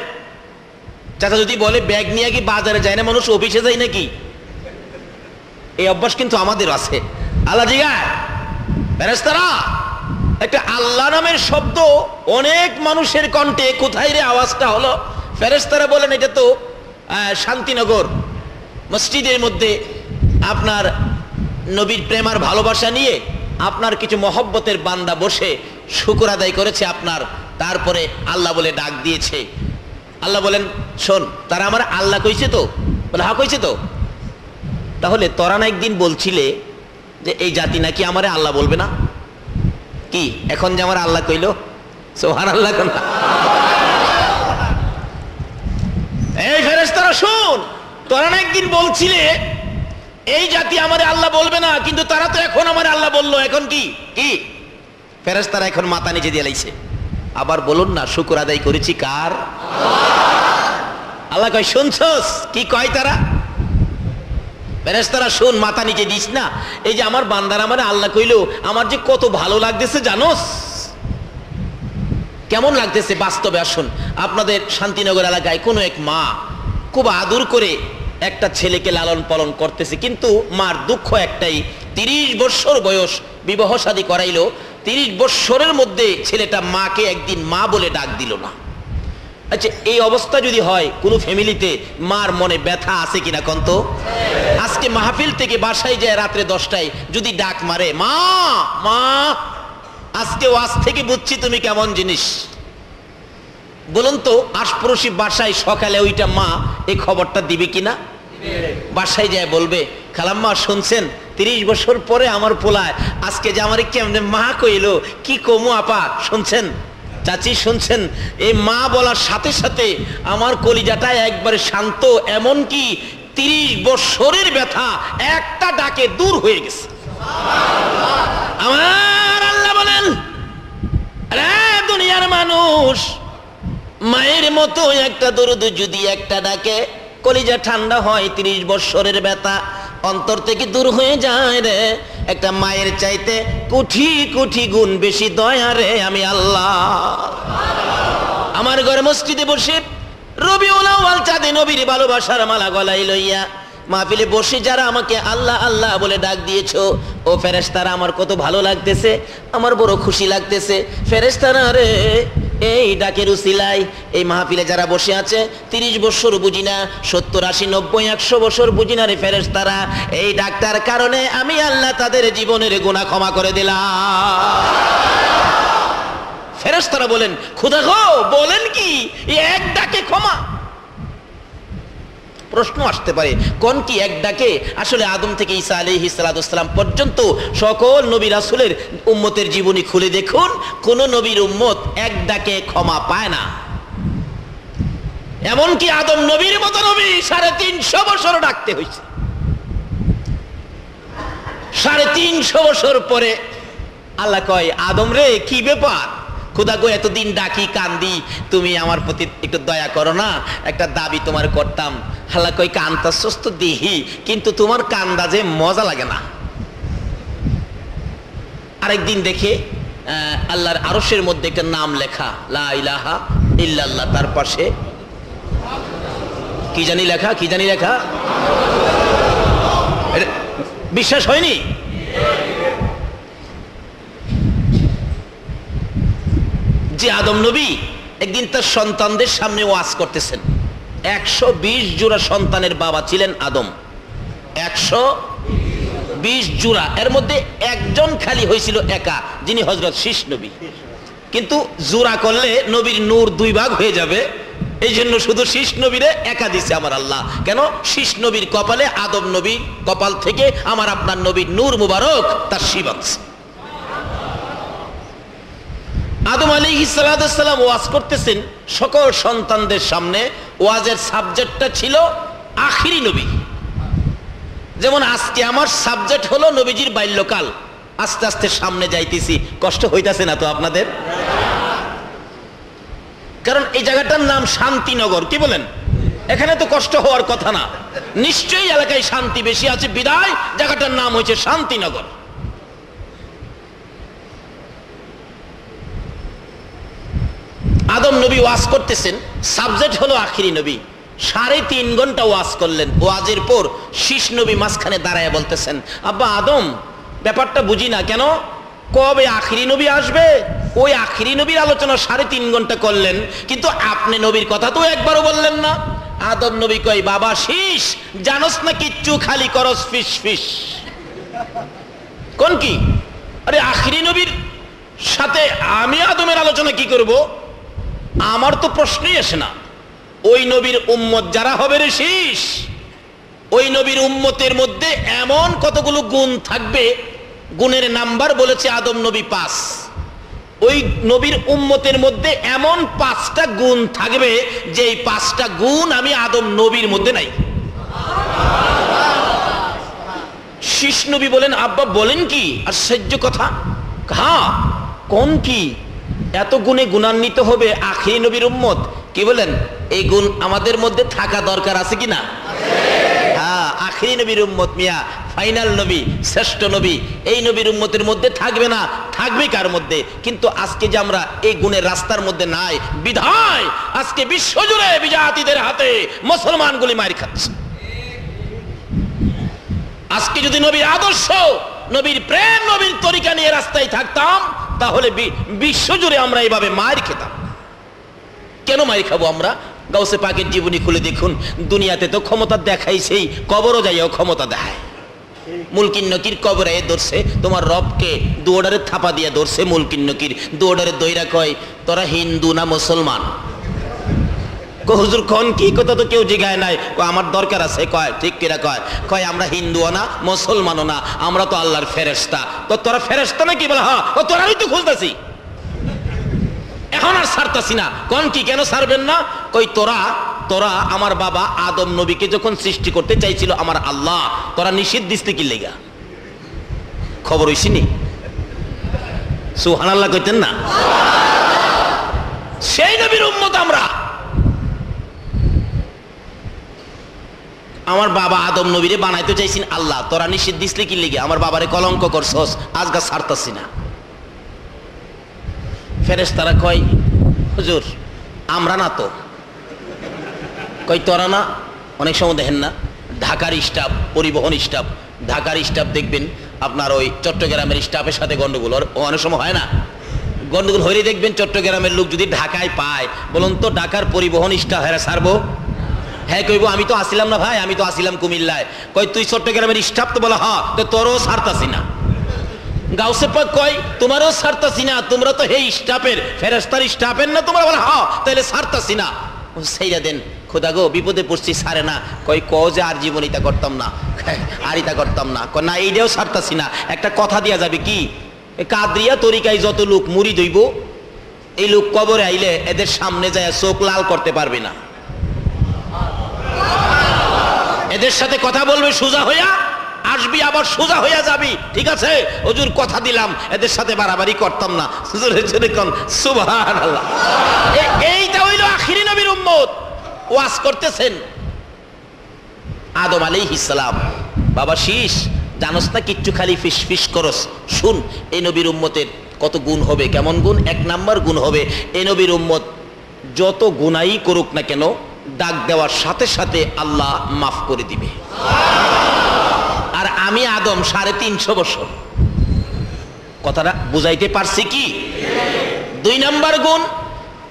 [SPEAKER 2] চাচা যদি বলে ব্যাগ নিয়ে কি বাজারে যায় না, মানুষ অফিসে যায় নাকি? এই অভ্যাস কিন্তু আমাদের আছে। আল্লাহ জিগায় ফেরেশতারা, একটা আল্লাহ নামের শব্দ অনেক মানুষের কণ্ঠে কোথায় রে আওয়াজটা হলো? ফেরেশতারা বলেন এটা তো শান্তিনগর মসজিদের মধ্যে আপনার নবীর প্রেম আর ভালোবাসা নিয়ে আপনার কিছু মহব্বতের বান্দা বসে শুকর আদায় করেছে আপনার, তারপরে আল্লাহ বলে ডাক দিয়েছে। আল্লাহ বলেন শোন, তারা আমার আল্লাহ কইছে তো? বলে হ্যাঁ কইছে তো। তাহলে তোরা না একদিন বলছিলে যে এই জাতি নাকি আমারে আল্লাহ বলবে না, কি এখন যে আমার আল্লাহ কইল? সুবহানাল্লাহ। এই ফেরেশতারা শোন, তোরা না একদিন বলছিলে এই জাতি আমারে আল্লাহ বলবে না, কিন্তু তারা তো এখন আমার আল্লাহ বললো, এখন কি? কি ফেরেশতারা এখন মাথা নিচে দিয়ে লাইছে। আবার বলুন না শুকর আদায় করেছি কার? আল্লাহ কয় শুনছস কি কয় তারা? ফেরেশতারা শোন, মাথা নিচে দিস না, এই যে আমার বান্দারা আমারে আল্লাহ কইলো, আমার যে কত ভালো লাগতেছে জানোস? কেমন লাগতেছে বাস্তবে? আসুন, আপনাদের শান্তিনগর এলাকায় কোনো এক মা খুব আদর করে একটা ছেলেকে লালন পালন করতেছে, কিন্তু মার দুঃখ একটাই, 30 বছর বয়স, বিবাহ শাদী করাইলো, 30 বছরের মধ্যে ছেলেটা মাকে একদিন মা বলে ডাক দিল না। আচ্ছা এই অবস্থা যদি হয় কোনো ফ্যামিলিতে, মার মনে ব্যথা আছে কিনা কন্ত? আজকে মাহফিল থেকে বাসায় যায় রাত্রে 10টায় যদি ডাক মারে মা মা, আজকে ওয়াজ থেকে বুঝছি তুমি কেমন জিনিস। বলুন তো আশপড়শি বাসায় সকালে ওইটা মা এই খবরটা দিবে কিনা? বাসায় যায় বলবে খালাম্মা শুনছেন 30 বছর পরে আমার পোলায় আজকে যে আমার কেমনে মা কইলো, কি কমু আপা শুনছেন? চাচি শুনছেন? এই মা বলার সাথে সাথে আমার কলিজাটা একবারে শান্ত, এমন কি 30 বছরের ব্যথা একটা ডাকে দূর হয়ে গেছে। আমার আল্লাহ বলেন আরে দুনিয়ার মানুষ, মায়ের মতো একটা দরুদ যদি একটা ডাকে কলিজা ঠান্ডা হয়, 30 বছরের ব্যথা অন্তর থেকে দূর হয়ে যায় রে। একটা মায়ের চাইতে কোটি কোটি গুণ বেশি দয়া রে আমি আল্লাহ। আমার ঘরে মসজিদে বসে রবিউল আউয়াল চাঁদে নবীর ভালোবাসার মালা গলায় লইয়া মাহফিলে বসে যারা আমাকে আল্লাহ আল্লাহ বলে ডাক দিয়েছো, ও ফেরেশতারা আমার কত ভালো লাগতেছে, আমার বড় খুশি লাগতেছে। ফেরেশতারা রে, এই ডাকের উসিলায় এই মাহফিলে যারা বসে আছে 30 বছর বুঝি না, 70 80 90 100 বছর বুঝি না রে ফেরেশতারা, এই ডাকটার কারণে আমি আল্লাহ তাদের জীবনের গুনাহ ক্ষমা করে দিলাম। ফেরেশতারা বলেন খোদা গো বলেন কি এই এক ডাকে ক্ষমা? প্রশ্ন আসতে পারে কোন কি এক ডাকে? আসলে আদম থেকে ঈসা আলাইহিস সালাম পর্যন্ত সকল নবী রাসূলের উম্মতের জীবনী খুলে দেখুন, কোন নবীর উম্মত এক ডাকে ক্ষমা পায় না। এমনকি আদম নবীর মতো নবী 350 বছর ডাকতে হয়েছে। 350 বছর পরে আল্লাহ কয় আদম রে কি ব্যাপার? খোদা গো এতদিন ডাকি কান্দি, তুমি আমার প্রতি একটু দয়া করো না, একটা দাবি তোমার করতাম। আল্লাহ কয় কান্দাছস তো দিহি, কিন্তু তোমার কান্দা যে মজা লাগে না। আরেকদিন দেখে আল্লাহর আরশের মধ্যে একটা নাম লেখা, লা ইলাহা ইল্লাল্লাহ, তার পাশে কি জানি লেখা, কি জানি লেখা, বিশ্বাস হয়নি? যে আদম নবী একদিন তার সন্তানদের সামনে ওয়াজ করতেছেন। 120 জোড়া সন্তানের বাবা ছিলেন আদম, 20 জোড়া, এর মধ্যে একজন খালি হয়েছিল একা, যিনি হযরত শীষ নবী। কিন্তু জোড়া করলে নবীর নূর 2 ভাগ হয়ে যাবে, এই জন্য শুধু শীষ নবীরে একা দিছে আমার আল্লাহ। কেন? শীষ নবীর কপালে আদম নবীর কপাল থেকে আমার আপনার নবীর নূর মুবারক তার শিবাংশ। আদম আলাইহিস সালাম ওয়াজ করতেছেন সকল সন্তানদের সামনে। ওয়াজের সাবজেক্টটা ছিল আখিরি নবী। যেমন আজকে আমার সাবজেক্ট হলো নবীজির বাল্যকাল। আস্তে আস্তে সামনে যাইতেছি, কষ্ট হইতাছে না তো আপনাদের? কারণ এই জায়গাটার নাম শান্তিনগর, কি বলেন? এখানে তো কষ্ট হওয়ার কথা না, নিশ্চয়ই এলাকায় শান্তি বেশি আছে, বিদায় জায়গাটার নাম হয়েছে শান্তিনগর। আদম নবী ওয়াজ করতেছেন, সাবজেক্ট হলো আখিরি নবী। 3.5 ঘন্টা ওয়াজ করলেন। ওয়াজের পর শীষ নবী মাঝখানে দাঁড়ায় বলতেছেন, আব্বা আদম, ব্যাপারটা বুঝি না, কেন কবে আখিরি নবী আসবে? ওই আখিরি নবীর আলোচনা 3.5 ঘন্টা করলেন, কিন্তু আপনি নবীর কথা তো একবারও বললেন না। আদম নবী কয়, বাবা শীষ, জানোস না কিচ্ছু, খালি করস ফিস ফিস। কোন কি? আরে আখিরি নবীর সাথে আমি আদমের আলোচনা কি করব? আমার তো প্রশ্নই আসে না। ওই নবীর উম্মত যারা হবে রে শীষ, ওই নবীর উম্মতের মধ্যে এমন কতগুলো গুণ থাকবে, গুণের নাম্বার বলেছে আদম নবী 5। ওই নবীর উম্মতের মধ্যে এমন 5টা গুণ থাকবে, যে এই 5টা গুণ আমি আদম নবীর মধ্যে নাই। শীষ নবী বলেন, আব্বা বলেন কি? আশ্চর্য কথা। হ্যাঁ, কোন কি? এত গুণে গুণান্বিত হবে আখিরি নবীর উম্মত, কি বলেন? এই গুণ আমাদের মধ্যে থাকা দরকার আছে কি না? হ্যাঁ, আখিরি নবীর উম্মত মিয়া, ফাইনাল নবী, শ্রেষ্ঠ নবী, এই নবীর উম্মতের মধ্যে থাকবে না, থাকবে কার মধ্যে? কিন্তু আজকে যে আমরা এই গুণের রাস্তার মধ্যে নাই, বিধায় আজকে বিশ্বজুড়ে বিজাতিদের হাতে মুসলমানগুলি মার খাচ্ছে। আজকে যদি নবীর আদর্শ, নবীর প্রেম, নবীর তরিকা নিয়ে রাস্তায় থাকতাম, তাহলে বিশ্বজুড়ে আমরা এইভাবে মার খেতাম। কেন মার খাবো আমরা? গাউসে পাকের জীবনী খুলে দেখুন, দুনিয়াতে তো ক্ষমতা দেখাইছেই, কবরও যাইও ক্ষমতা দেখায়। মুলকিন নকির কবরে ধরছে, তোমার রবকে দুয়ারে থাপা দিয়ে ধরছে। মুলকিন নকির দুয়ারে দইরা কয়, তোরা হিন্দু না মুসলমান? হুজুর কোন কি? কথা তো কেউ জিগায় নাই। আমার দরকার আছে। কয় ঠিক কিরা? কয় আমরা হিন্দুও না মুসলমানও না, আমরা তো আল্লাহর ফেরেশতা। তো তোরা ফেরেশতা নাকি? বলে হ্যাঁ। তোরাই তো খুঁজতেছি, এখন আর ছাড়তাছি না। কোন কি? কেন ছাড়বেন না? কই তোরা আমার বাবা আদম নবীকে যখন সৃষ্টি করতে চাইছিল আমার আল্লাহ, তোরা নিষেধ দিতে কি লেগা? খবর হইছিনি? সুবহানাল্লাহ কইতেন না? সেই নবীর উম্মত আমরা। আমার বাবা আদম নবীরে বানাইতে চাইছেন আল্লাহ, তোরা নিষেধ দিসলে কি লেগে? আমার বাবারে কলঙ্ক করছস, আজগা ছাড়তাছি না। ফেরেশতারা কয়, হুজুর আমরা না তো। কই তোরা না? অনেক সময় দেখেন না ঢাকার স্টাফ, পরিবহন স্টাফ, ঢাকার স্টাফ দেখবেন আপনার ওই চট্টগ্রামের স্টাফের সাথে গন্ডগোল অনেক সময় হয় না? গন্ডগোল হয়ে দেখবেন চট্টগ্রামের লোক যদি ঢাকায় পায়, বলুন তো ঢাকার পরিবহন স্টাফ হেরা ছাড়বো? হ্যাঁ কইব, আমি তো আসিলাম না ভাই, আমি তো আসিলাম কুমিল্লায়। কই তুই চট্টগ্রামের স্টাফ? তো বলা হ্যাঁ। তো তোরও ছাড়তাছি না। গাউসে পাক কয়, তোমারও ছাড়তাছি না, তোমরা তো হে স্টাফের, ফেরেশতার স্টাফের না তোমরা? বলা হ্যাঁ। তাহলে ছাড়তাছি না। সেইরা দেন, খোদা গো বিপদে পড়ছি, ছাড়ে না। কই যে আর জীবন ইতা করতাম না, আর ইতা করতাম না। কয় না, এইটাও ছাড়তাছি না। একটা কথা দিয়া যাবে কি, কাদরিয়া তরিকায় যত লোক মুরিদ হইব, এই লোক কবরে আইলে এদের সামনে যায় চোখ লাল করতে পারবে না। এদের সাথে কথা বলবে সোজা হইয়া, আসবি আবার সোজা হইয়া যাবি। ঠিক আছে হুজুর, কথা দিলাম, এদের সাথে বাড়াবাড়ি করতাম না। সুবহানাল্লাহ। এইটা হইল আখিরি নবীর উম্মত। ওয়াজ করতেছেন আদম আলাইহিস সালাম, বাবা শীষ, জানোস না কিচ্ছু, খালি ফিস ফিস করস। শুন, এই নবীর উম্মতের কত গুণ হবে। কেমন গুণ? 1 নাম্বার গুণ হবে, এই নবীর উম্মত যত গুনাহই করুক না কেন, ডাক দেওয়ার সাথে সাথে আল্লাহ মাফ করে দিবে। আর আমি আদম 350 বছর। কথাটা বুঝাইতে পারছি কি? 2 নাম্বার গুণ,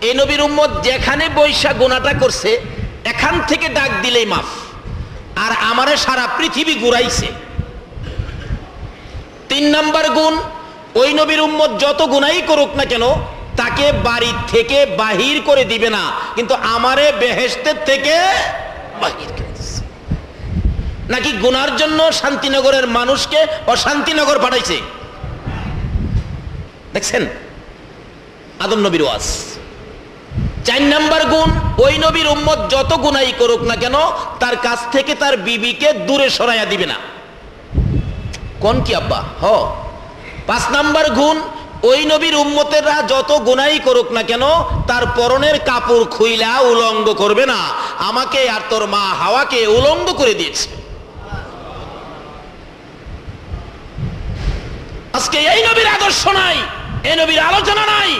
[SPEAKER 2] এই নবীর উম্মত যেখানে বৈশা গুনাহটা করছে, এখান থেকে ডাক দিলেই মাফ। আর আমারে সারা পৃথিবী ঘুরাইছে, 3 নাম্বার গুণ, ওই নবীর উম্মত যত গুনাই করুক না কেন তাকে বাড়ি থেকে বাহির করে দিবে না, কিন্তু আমারে বেহেশতের থেকে বাহির করে দিচ্ছে। নাকি গুনার জন্য শান্তিনগরের মানুষকে অশান্তিনগর পাঠাইছে? দেখছেন আদম নবীর ওয়াজ। 4 নাম্বার গুণ, ওই নবীর উম্মত যত গুনাই করুক না কেন তার কাছ থেকে তার বিবিকে দূরে সরাইয়া দিবে না। কোন কি আব্বা? 5 নাম্বার গুণ, ওই নবীর উম্মতেরা যত গুনাই করুক না কেন তার পরনের কাপড় খুইলা উলঙ্গ করবে না। আমাকে আর তোর মা হাওয়াকে উলঙ্গ করে দিয়েছে। আজকে এই নবীর আদর্শ নাই, এই নবীর আলোচনা নাই,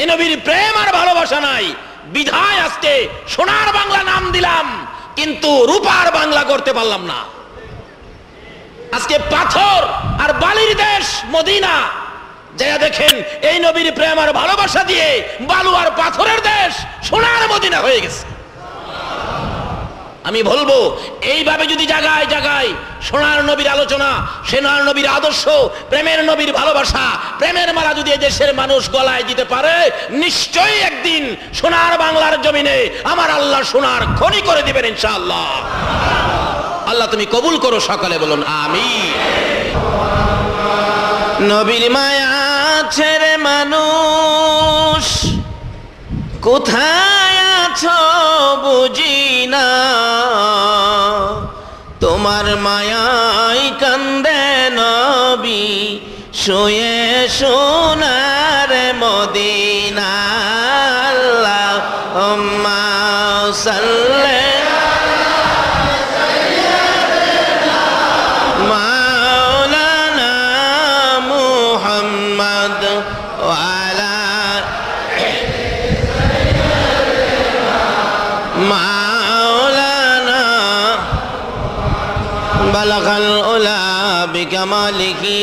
[SPEAKER 2] এই নবীর প্রেম আর ভালোবাসা নাই, বিধায় আজকে সোনার বাংলা নাম দিলাম কিন্তু রূপার বাংলা করতে পারলাম না। আজকে পাথর আর বালির দেশ মদিনা, যারা দেখেন এই নবীর প্রেম আর ভালোবাসা দিয়ে বালু আর পাথরের দেশ সোনার মদিনা হয়ে গেছে। আমি বলবো এইভাবে যদি জায়গায় জায়গায় সোনার নবীর আলোচনা, সোনার নবীর আদর্শ, প্রেমের নবীর ভালোবাসা, প্রেমের মালা যদি এই দেশের মানুষ গলায় দিতে পারে, নিশ্চয়ই একদিন সোনার বাংলার জমিনে আমার আল্লাহ সোনার খনি করে দিবেন ইনশাআল্লাহ। আল্লাহ তুমি কবুল করো, সকালে বলুন আমিন। নবীর মায়া ছেড়ে মানুষ কোথায় আছো বুঝি না, তোমার মায়ায় কান্দে নবী শুয়ে সোনার মদিনা। আল্লাহুম্মা সাল্লি মাওলানা মুহাম্মদ ওয়া আলা মাওলানা বালাগাল উলা বিকামালিহি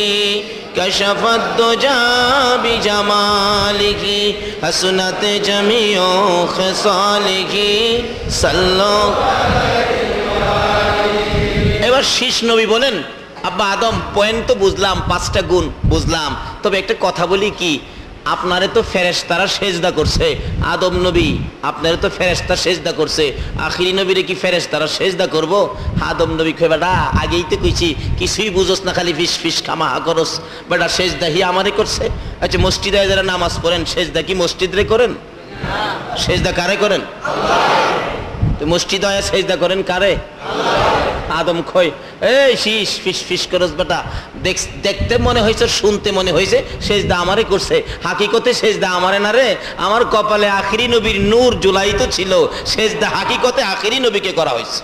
[SPEAKER 2] কাশাফাদ দুজা বিজামালিহি হাসনাত জামিউ খিসালিহি সাল্লাল্লাহু আলাইহি। এবার শীষ নবী বলেন, আব্বা আদম পয়েন্ট তো বুঝলাম, 5টা গুণ বুঝলাম, তবে একটা কথা বলি কি, আপনারে তো ফেরেশতারা সেজদা করছে, আদম নবী আপনারে তো ফেরেশতা সেজদা করছে, আখিরি নবীরে কি ফেরেশতারা সেজদা করব? আদম নবী কই বেটা আগেই তো কইছি কিছুই বুঝোস না, খালি ফিস ফিস খামা করস, বেটা সেজদা হি আমারে করছে। আচ্ছা মসজিদে যারা নামাজ পড়েন সেজদা কি মসজিদে করেন? সেজদা কারে করেন? তো মসজিদে আয়া সেজদা করেন কারে? আদম কই এই ফিস ফিস ফিস করস বেটা, দেখতে মনে হয়েছে, শুনতে মনে হয়েছে সেজদা আমারে করছে, হাকিকতে সেজদা আমারে না রে, আমার কপালে আখিরি নবীর নূর জুলাইতো ছিল, সেজদা হাকিকতে আখিরি নবীকে করা হয়েছে।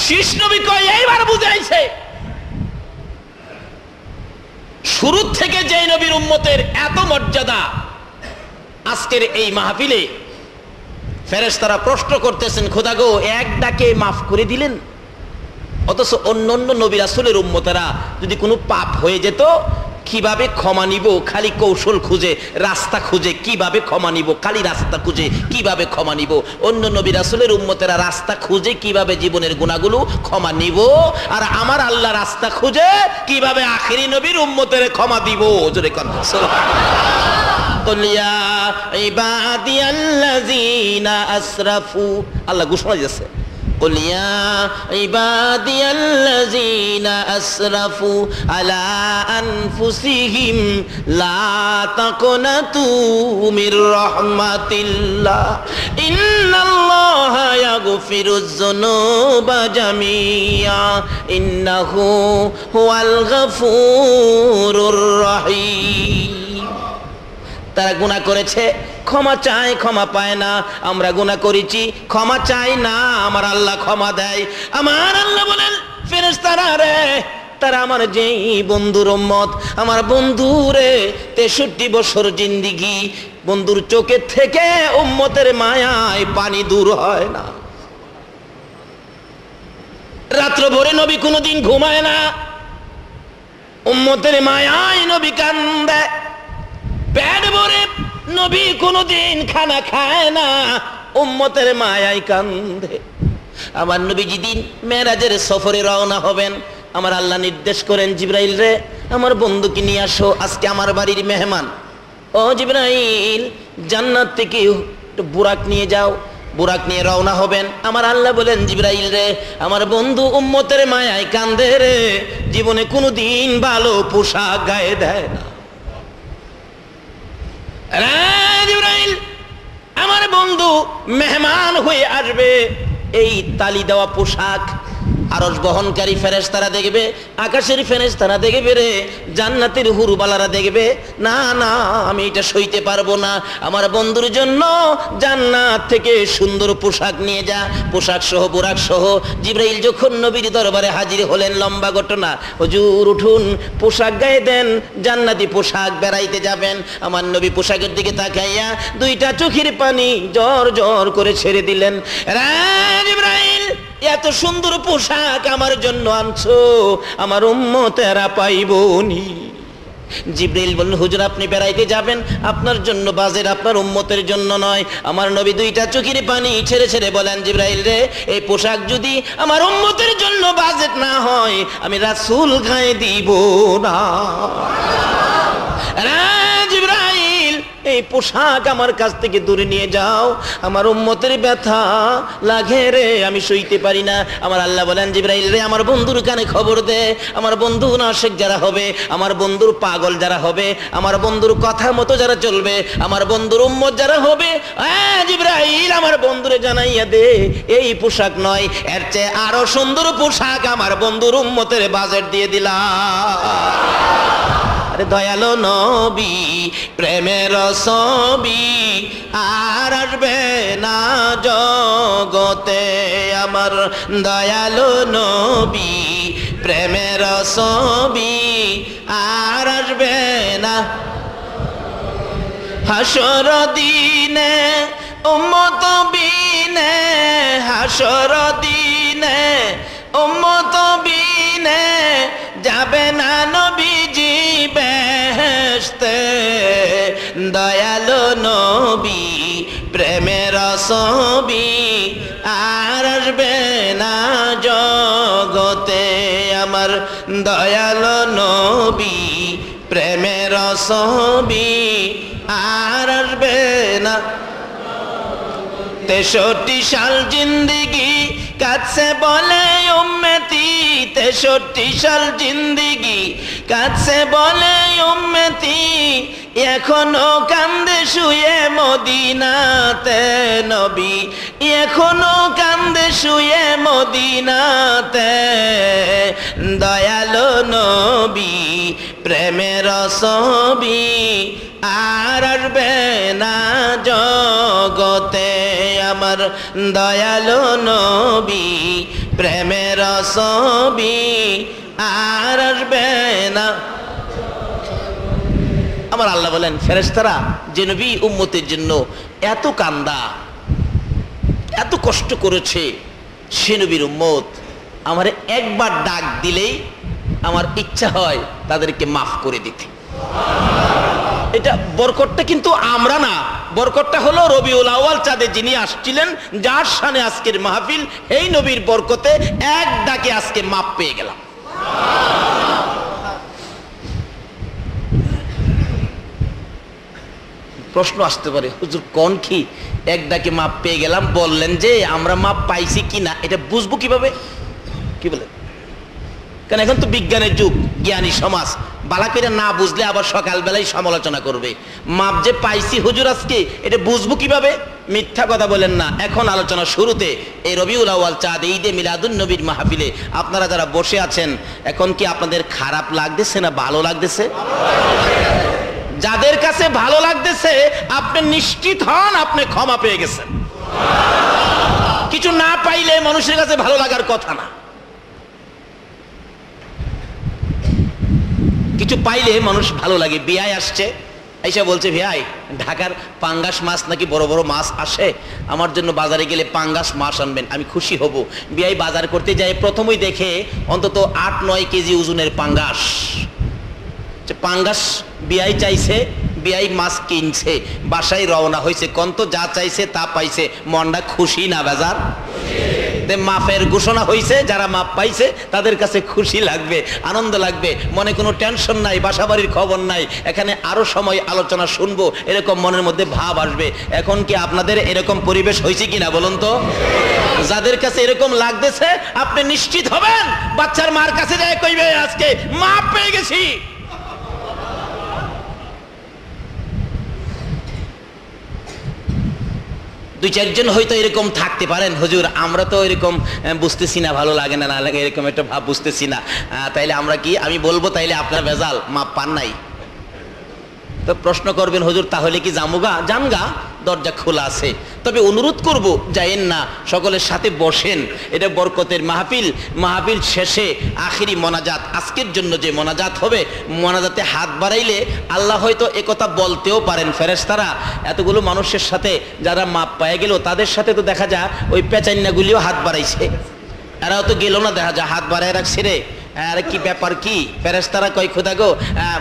[SPEAKER 2] শীষ নবী কই এইবার বুঝাইছে, শুরু থেকে যে নবীর উম্মতের এত মর্যাদা, আজকের এই মাহফিলে ফেরেশতারা প্রশ্ন করতেছেন, খোদা গো এক ডাকে মাফ করে দিলেন, অথচ অন্যান্য নবী রাসূলের উম্মতেরা যদি কোনো পাপ হয়ে যেত কিভাবে ক্ষমা নিব, খালি কৌশল খুঁজে রাস্তা খুঁজে কিভাবে ক্ষমা নিব, খালি রাস্তা খুঁজে কিভাবে ক্ষমা নিব। অন্য নবী রাসূলের উম্মতেরা রাস্তা খুঁজে কিভাবে জীবনের গুনাহগুলো ক্ষমা নিব, আর আমার আল্লাহ রাস্তা খুঁজে কিভাবে আখিরি নবীর উম্মতের ক্ষমা দিব। জোরে কোন সুবহানাল্লাহ। কুল ইয়া ইবাদিয়াল্লাযীনা আসরাফু, আল্লাহ ঘোষণা দিয়েছে, কুল ইয়া ইবাদিয়াল্লাযীনা আসরাফু আলা আনফুসিহিম লা তাকনাতু মির রাহমাতিল্লাহ ইন্নাল্লাহা ইয়াগফিরুয যুনুবা জামিআ ইন্নাহু হুয়াল গফুরুর রহিম। তারা গুনাহ করেছে, ক্ষমা চায়, ক্ষমা পায় না। আমরা গুনাহ করেছি, ক্ষমা চাই না, আমার আল্লাহ ক্ষমা দেয়। আমার আল্লাহ বলেন ফেরেশতারা রে, তারা আমার যেই বন্ধুর উম্মত, আমার বন্ধুরে 63 বছর জিন্দেগি, বন্ধুর চোখের থেকে উম্মতের মায়ায় পানি দূর হয় না। রাত্র ভরে নবী কোনোদিন ঘুমায় না, উম্মতের মায়ায় নবী কান্দে। পেট ভরে নবী কোনোদিন খানা খায় না, উম্মতের মায়ায় কান্দে। আমার নবী যেদিন মেরাজের সফরে রওনা হবেন, আমার আল্লাহ নির্দেশ করেন, জিবরাইল রে আমার বন্ধুকে নিয়ে আসো, আজকে আমার বাড়ির মেহমান। ও জিবরাইল, জান্নাত থেকে একটু বুরাক নিয়ে যাও। বুরাক নিয়ে রওনা হবেন। আমার আল্লাহ বলেন, জিবরাইল রে আমার বন্ধু উম্মতের মায়ায় কান্দে রে, জীবনে কোনোদিন ভালো পোশাক গায়ে দেয় না। জিবরাইল, আমার বন্ধু মেহমান হয়ে আসবে, এই তালি দেওয়া পোশাক আরশ বহনকারী ফেরেশতারা দেখবে, আকাশের ফেরেশতারা দেখবে রে, জান্নাতের হুরবালারা দেখবে। না না, আমি এটা সইতে পারবো না। আমার বন্ধুর জন্য জান্নাত থেকে সুন্দর পোশাক নিয়ে যা, পোশাক সহ বুরাক সহ। জিবরাইল যখন নবীর দরবারে হাজির হলেন, লম্বা ঘটনা, হুজুর উঠুন, পোশাক গায়ে দেন, জান্নাতি পোশাক, বেড়াইতে যাবেন। আমার নবী পোশাকের দিকে তাকাইয়া দুইটা চোখের পানি জর জর করে ছেড়ে দিলেন। জিবরাইল, এত সুন্দর পোশাক আমার জন্য আনছো, আমার উম্মতেরা পাইবনি। জিবরাইল বললেন, হুজুর আপনি বেড়াইতে যাবেন, আপনার জন্য বাজেট, আপনার উম্মতের জন্য নয়। আমার নবী দুইটা চোখের পানি ছেড়ে ছেড়ে বলেন, জিবরাইল রে এই পোশাক যদি আমার উম্মতের জন্য বাজেট না হয়, আমি রাসূল গায়ে দিব না। জিবরাইল, এই পোশাক আমার কাছ থেকে দূরে নিয়ে যাও, আমার উম্মতের ব্যথা লাগে রে, আমি সইতে পারি না। আমার আল্লাহ বলেন, জিবরাইল রে আমার বন্ধুর কানে খবর দে, আমার বন্ধু নাশিক যারা হবে, আমার বন্ধুর পাগল যারা হবে, আমার বন্ধুর কথা মতো যারা চলবে, আমার বন্ধুর উম্মত যারা হবে, জিবরাইল আমার বন্ধুরে জানাইয়া দে, এই পোশাক নয়, এর চেয়ে আরো সুন্দর পোশাক আমার বন্ধুর উম্মতের বাজেট দিয়ে দিলাম। দয়ালো নবী প্রেমের ছবি আর আসবে না জগতে, আমার দয়ালো নবী প্রেমের ছবি আর আসবে না। হাসর দিনে উম্মত বিনে, হাসর দিনে উম্মত বিনে যাবে না নবীজি বেহেশতে। দয়ালো নবী প্রেমের ছবি আর আসবে না জগতে, আমার দয়ালো নবী প্রেমের ছবি আর আসবে না। 63 সাল জিন্দিগি কাছে বলে উম্মতি, 63 সাল জিন্দিগি কাছে বলে উম্মতি, এখনো কান্দে শুয়ে মদিনাতে নবী, এখনো কান্দে শুয়ে মদিনাতে। দয়ালো নবী প্রেমের ছবি আর আসবে না জগতে, আমার দয়ালো নবী প্রেমের ছবি আর আসবে না। আমার আল্লাহ বলেন, ফেরেশতারা যে নবী উম্মতের জন্য এত কান্দা এত কষ্ট করেছে, সে নবীর উম্মত আমার একবার ডাক দিলেই আমার ইচ্ছা হয় তাদেরকে মাফ করে দিতে। এটা বরকতটা কিন্তু আমরা না, বরকতটা হলো রবিউল আউয়াল চাঁদে যিনি আসছিলেন, যার শানে আজকের মাহফিল, এই নবীর বরকতে এক ডাকে আজকে মাপ পেয়ে গেলাম। প্রশ্ন আসতে পারে, হুজুর কোন কি এক ডাকে মাপ পেয়ে গেলাম, বললেন যে আমরা মাপ পাইছি কি না এটা বুঝবো কিভাবে? কি বলে? কারণ এখন তো বিজ্ঞানের যুগ, জ্ঞানী সমাজ, বালা করে না বুঝলে আবার সকালবেলায় সমালোচনা করবে। মাপ যে পাইছি হুজুর আজকে, এটা বুঝবো কিভাবে? মিথ্যা কথা বলেন না। এখন আলোচনা শুরুতে এই রবিউল আউয়াল চাঁদ, ঈদে মিলাদুন নবীর মাহফিলে আপনারা যারা বসে আছেন, এখন কি আপনাদের খারাপ লাগতেছে না ভালো লাগতেছে? যাদের কাছে ভালো লাগতেছে আপনি নিশ্চিত হন আপনি ক্ষমা পেয়ে গেছেন। কিছু না পাইলে মানুষের কাছে ভালো লাগার কথা না, কিছু পাইলে মানুষ ভালো লাগে। বিয়ায় আসছে, আইসা বলছে, ভাই ঢাকার পাঙ্গাস মাছ নাকি বড় বড় মাছ আসে, আমার জন্য বাজারে গেলে পাঙ্গাস মাছ আনবেন, আমি খুশি হব। বিয়াই বাজার করতে যাই, প্রথমেই দেখে অন্তত 8-9 কেজি ওজনের পাঙ্গাস। পাঙ্গাস বিয়াই চাইছে, বিয়াই মাছ কিনছে, বাসায় রওনা হয়েছে, কন্ত যা চাইছে তা পাইছে, মনটা খুশি না বেজার? মাফের ঘোষণা হয়েছে, যারা মাপ পাইছে তাদের কাছে খুশি লাগবে, আনন্দ লাগবে, মনে কোনো টেনশন নাই, বাসাবাড়ির খবর নাই, এখানে আরো সময় আলোচনা শুনবো, এরকম মনের মধ্যে ভাব আসবে। এখন কি আপনাদের এরকম পরিবেশ হয়েছে কিনা বলুন তো? যাদের কাছে এরকম লাগতেছে আপনি নিশ্চিত হবেন বাচ্চার মার কাছে যায় কইবে আজকে মাপ পেয়ে গেছি। দুই চারজন হয়তো এরকম থাকতে পারেন, হুজুর আমরা তো এরকম বুঝতেছি না, ভালো লাগে না, না লাগে, এরকম একটা ভাব বুঝতেছি না, তাইলে আমরা কি, আমি বলবো তাইলে আপনার ভেজাল, মাপ পান নাই। তো প্রশ্ন করবেন হুজুর তাহলে কি জামুগা? জানগা, দরজা খোলা আছে, তবে অনুরোধ করব যায়েন না, সকলের সাথে বসেন, এটা বরকতের মাহফিল। মাহফিল শেষে আখিরি মোনাজাত, আজকের জন্য যে মোনাজাত হবে, মোনাজাতে হাত বাড়াইলে আল্লাহ হয়তো একথা বলতেও পারেন, ফেরেশতারা এতগুলো মানুষের সাথে যারা মাপ পায়ে গেল তাদের সাথে তো দেখা যায় ওই পেচাইনাগুলিও হাত বাড়াইছে, এরাও তো গেল না, দেখা যায় হাত বাড়ায় রাখছে রে, আর কি ব্যাপার কি? ফেরেশতারা কয় খোদা গো,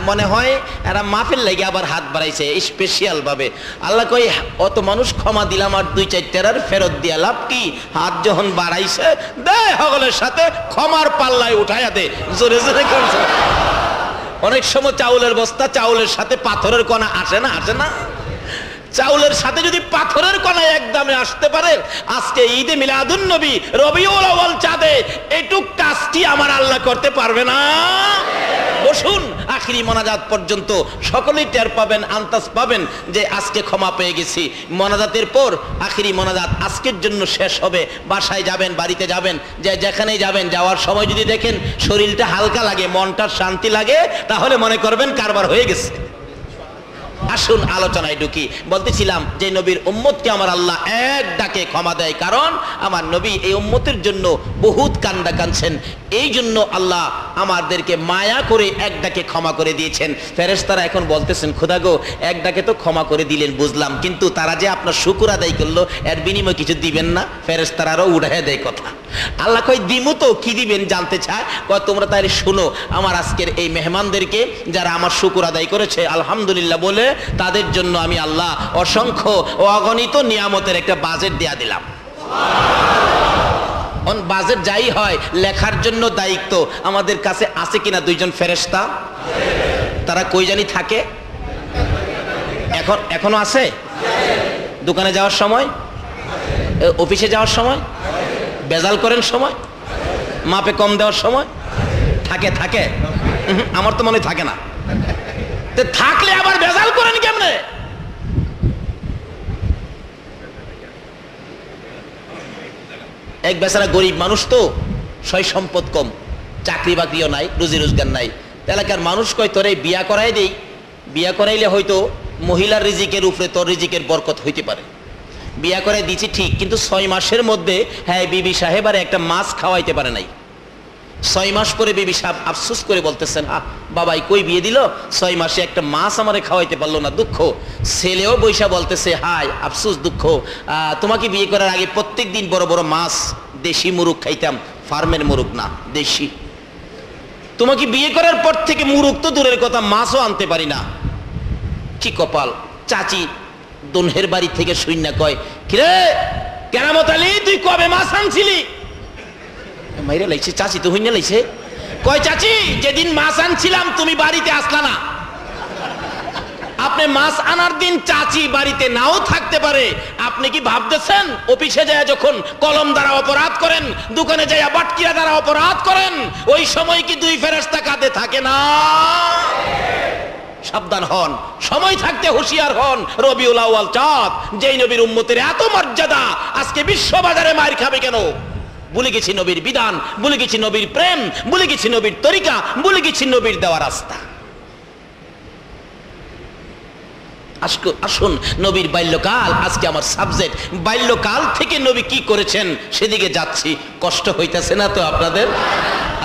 [SPEAKER 2] মনে হয় এরা মাহফিল লাগে আবার হাত বাড়াইছে স্পেশাল ভাবে। আল্লাহ কয় অত মানুষ ক্ষমা দিলাম, আর দুই চারটার ফেরত দিয়া লাভ কি? হাত যখন বাড়াইছে দে সকলের সাথে ক্ষমার পাল্লায় উঠাইয়া দে, জোরে জোরে করছে। অনেক সময় চাউলের বস্তা, চাউলের সাথে পাথরের কণা আসে না, আসে না? চাউলের সাথে যদি পাথরের কণা একদমে আসতে পারে, আজকে ঈদে মিলাদুন নবী রবিউল আউয়াল চাঁদে এটুক কাজটি আমার আল্লাহ করতে পারবে না? বসুন, আখিরি মোনাজাত পর্যন্ত সকলেই টের পাবেন, আন্তাজ পাবেন যে আজকে ক্ষমা পেয়ে গেছি। মোনাজাতের পর আখিরি মোনাজাত আজকের জন্য শেষ হবে, বাসায় যাবেন, বাড়িতে যাবেন, যে যেখানেই যাবেন, যাওয়ার সময় যদি দেখেন শরীরটা হালকা লাগে, মনটার শান্তি লাগে, তাহলে মনে করবেন কারবার হয়ে গেছে। আসুন আলোচনায় ঢুকি। বলতেছিলাম যে নবীর উম্মতকে আমার আল্লাহ এক ডাকে ক্ষমা দেয়, কারণ আমার নবী এই উম্মতের জন্য বহুত কান্দা কাঁদছেন, এই জন্য আল্লাহ আমাদেরকে মায়া করে এক ডাকে ক্ষমা করে দিয়েছেন। ফেরেশতারা এখন বলতেছেন খোদা গো, এক ডাকে তো ক্ষমা করে দিলেন বুঝলাম, কিন্তু তারা যে আপনার শুকর আদায় করলো এর বিনিময়ে কিছু দিবেন না? ফেরেশতারাও উঠায় দেয় কথা। আল্লাহ কয় দিমু তো, কি দিবেন জানতে চায়, কয় তোমরা তাহলে শুনো, আমার আজকের এই মেহমানদেরকে যারা আমার শুকর আদায় করেছে আলহামদুলিল্লাহ বলে, তাদের জন্য আমি আল্লাহ অসংখ্য ও অগণিত নিয়ামতের একটা বাজেট দেয়া দিলাম। বাজেট যাই হয়, লেখার জন্য দায়িত্ব আমাদের কাছে আছে কিনা দুইজন ফেরেশতা? তারা কই জানি থাকে, এখনো আছে? দোকানে যাওয়ার সময়, অফিসে যাওয়ার সময়, বেজাল করেন সময়, মাপে কম দেওয়ার সময় থাকে? থাকে? আমার তো মনে থাকে না। থাকলে আবার বেজাল করেন কেমনে? এক বেচারা গরিব মানুষ তো, সয় সম্পদ কম, চাকরি বাকরিও নাই, রুজি রোজগার নাই, এলাকার মানুষ কয় তোরে বিয়া করাই দেই, বিয়া করাইলে হয়তো মহিলার রিজিকের উপরে তোর রিজিকের বরকত হইতে পারে। বিয়া করে দিচ্ছি ঠিক, কিন্তু 6 মাসের মধ্যে হ্যাঁ বিবি সাহেব আর একটা মাছ খাওয়াইতে পারে নাই। 6 মাস পরে বিবি সাহেব আফসোস করে বলতেছেন, বাবাই কই বিয়ে দিল, 6 মাসে একটা মাছ আমারে খাওয়াইতে পারলো না, দুঃখ। ছেলেও বৈশা বলতেছে হায় আফসোস, দুঃখ, তোমাকে বিয়ে করার আগে প্রত্যেক দিন বড় বড় মাছ, দেশি মুরগ খাইতাম, ফার্মের মুরগ না, দেশি। তোমাকে বিয়ে করার পর থেকে মুরগ তো দূরের কথা, মাছও আনতে পারি না, কি কপাল। চাচি দোনহের বাড়ি থেকে শুইনা কয়, কিরে কেরামত আলী তুই কবে মাছ আনছিলি? মাইরে লাইছে, চাচি তো হইনা লাইছে, কয় চাচি যেদিন মাছ আনছিলাম তুমি বাড়িতে আসলা না। আপনি মাছ আনার দিন চাচি বাড়িতে নাও থাকতে পারে, আপনি কি ভাবতেছেন অফিসে যায় যখন কলম দ্বারা অপরাধ করেন, দোকানে যায় বাটকিরা দ্বারা অপরাধ করেন, ওই সময় কি 2 ফেরেশতা কাঁধে থাকে না? সাবধান হন, সময় থাকতে হুঁশিয়ার হন। রবিউল আউয়াল চাঁদ, যেই নবীর উম্মতের এত মর্যাদা, আজকে বিশ্ববাজারে মার খাবে কেন? ভুলে গেছি নবীর বিধান, ভুলে গেছি নবীর প্রেম, ভুলে গেছি নবীর তরিকা, ভুলে গেছি নবীর দেওয়া রাস্তা। আসুন, নবীর বাল্যকাল আজকে আমার সাবজেক্ট। বাল্যকাল থেকে নবী কি করেছেন সেদিকে যাচ্ছি। কষ্ট হইতেছে না তো আপনাদের?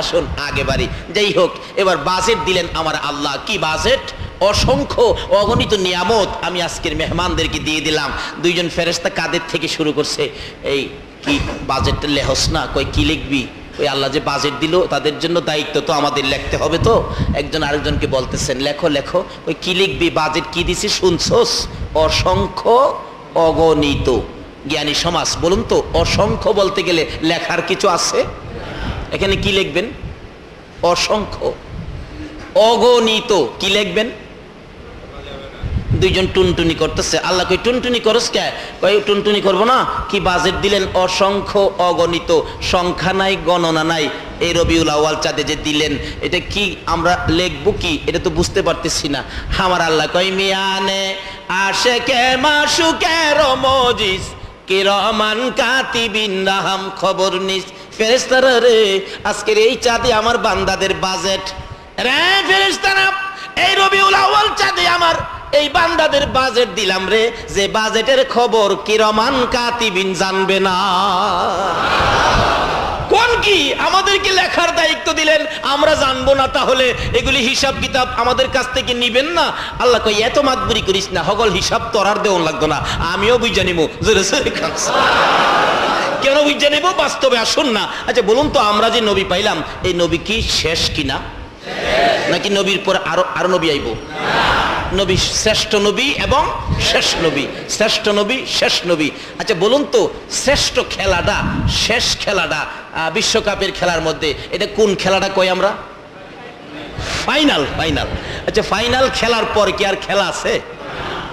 [SPEAKER 2] আসুন আগে বাড়ি। যাই হোক, এবার বাজেট দিলেন আমার আল্লাহ। কি বাজেট? অসংখ্য অগণিত নিয়ামত আমি আজকের মেহমানদেরকে দিয়ে দিলাম। 2 জন ফেরেশতা কাদের থেকে শুরু করছে, এই কি বাজেটটা লেহস না? কই কি লিখবি? ওই আল্লাহ যে বাজেট দিল তাদের জন্য দায়িত্ব তো আমাদের লিখতে হবে। তো একজন আরেকজনকে বলতেছেন লেখো লেখো। ওই কি লিখবি? বাজেট কি দিছি শুনছস? অসংখ্য অগণিত। জ্ঞানী সমাজ, বলুন তো অসংখ্য বলতে গেলে লেখার কিছু আছে? এখানে কি লিখবেন? অসংখ্য, অগণিত। কি লিখবেন? দুইজন টুনটুনি করতেছে, আল্লাহ কই টুনটুনি করস কে? কই টুনটুনি করবো না। কি বাজেট দিলেন? অসংখ্য, অগণিত, সংখ্যা নাই, গণনা নাই। এই রবিউল আউয়াল চাঁদে যে দিলেন, এটা কি আমরা লিখবো কি? এটা তো বুঝতে পারতেছি না। আমার আল্লাহ কই মিয়ানে আশেকে মাশুকের মজিস কিরমান কাতিবিন রাহাম, খবর নিস ফেরেশতারা রে, আজকের এই চাঁদে আমার বান্দাদের বাজেট রে ফেরেশতারা, এই রবিউল আউয়াল চাঁদে আমার এই বান্দাদের বাজেট দিলাম রে, যে বাজেটের খবর কিরমান কাতিবিন জানবে না। কোন কি আমাদেরকে লেখার দায়িত্ব দিলেন, আমরা জানবো না, তাহলে এগুলি হিসাব কিতাব আমাদের কাছ থেকে নিবেন না? আল্লাহ কই এত মাতবুরি করিস না, হগল হিসাব তোরার দেওয়া লাগতো না, আমিও বুঝা নিব। জোরে জোরে খাচ্ছি। কেন বুঝা নিব? বাস্তবে আসুন না। আচ্ছা বলুন তো, আমরা যে নবী পাইলাম, এই নবী কি শেষ কিনা? নাকি নবীর পরে আরো নবী আইব? নবী শ্রেষ্ঠ নবী এবং শেষ নবী, শ্রেষ্ঠ নবী শেষ নবী। আচ্ছা বলুন তো, শ্রেষ্ঠ খেলাটা, শেষ খেলাটা বিশ্বকাপের খেলার মধ্যে এটা কোন খেলাটা কই আমরা? ফাইনাল। ফাইনাল। আচ্ছা ফাইনাল খেলার পর কি আর খেলা আছে?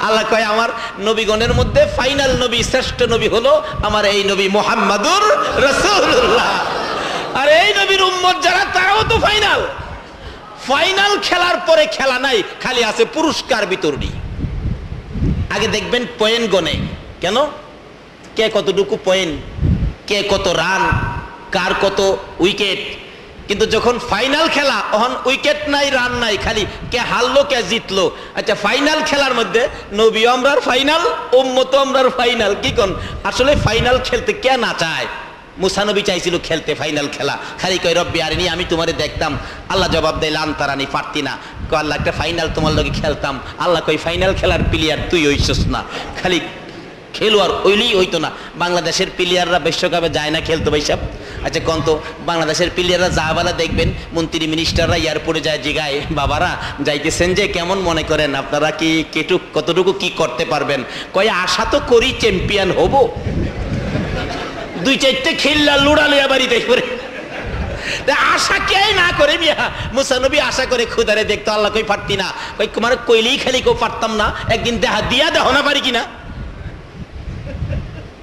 [SPEAKER 2] আল্লাহ কয় আমার নবীগণের মধ্যে ফাইনাল নবী, শ্রেষ্ঠ নবী হলো আমার এই নবী মুহাম্মাদুর রাসূলুল্লাহ। আর এই নবীর উম্মত যারা, তারাও তো ফাইনাল। ফাইনাল খেলার পরে খেলা নাই, খালি আছে পুরস্কার বিতরণী। আগে দেখবেন পয়েন্ট গনে, কেন কে কতটুকু পয়েন্ট, কে কত রান, কার কত উইকেট। কিন্তু যখন ফাইনাল খেলা, তখন উইকেট নাই, রান নাই, খালি কে হারলো কে জিতলো। আচ্ছা ফাইনাল খেলার মধ্যে নবী আমরার ফাইনাল, উম্মত আমরার ফাইনাল। কি কোন? আসলে ফাইনাল খেলতে কে না চায়? মুসা নবী চাইছিল খেলতে ফাইনাল খেলা, খালি কই রব্বি আরিনি, আমি তোমারে দেখতাম। আল্লাহ জবাব দেয় লান তারানি, পারতি না। কয় আল্লাহ একটা ফাইনাল তোমার লগে খেলতাম। আল্লাহ কই ফাইনাল খেলার প্লেয়ার তুই হইছস না, খালি খেলোয়াড় ওইলেই হইতো না। বাংলাদেশের প্লেয়াররা বিশ্বকাপে যায় না খেলতো ভাই সাহেব? আচ্ছা কোন তো বাংলাদেশের প্লেয়াররা যাওয়াবেলা দেখবেন মন্ত্রী মিনিস্টাররা এয়ারপোর্টে যায়, জিগায় বাবারা যাইতেছেন যে কেমন মনে করেন, আপনারা কি কতটুকু কি করতে পারবেন? কয় আশা তো করি চ্যাম্পিয়ন হব। দুই চারটে খেললা লুড়ালে বাড়িতে করে আশা কে না করে মিয়া। মুসা নবী আশা করে খুদারে দেখতো। আল্লাহ কই পারতি না? কই তোমার কইলেই খালি কেউ পারতাম না, একদিন দেখা দিয়া দেখো না পারি কিনা।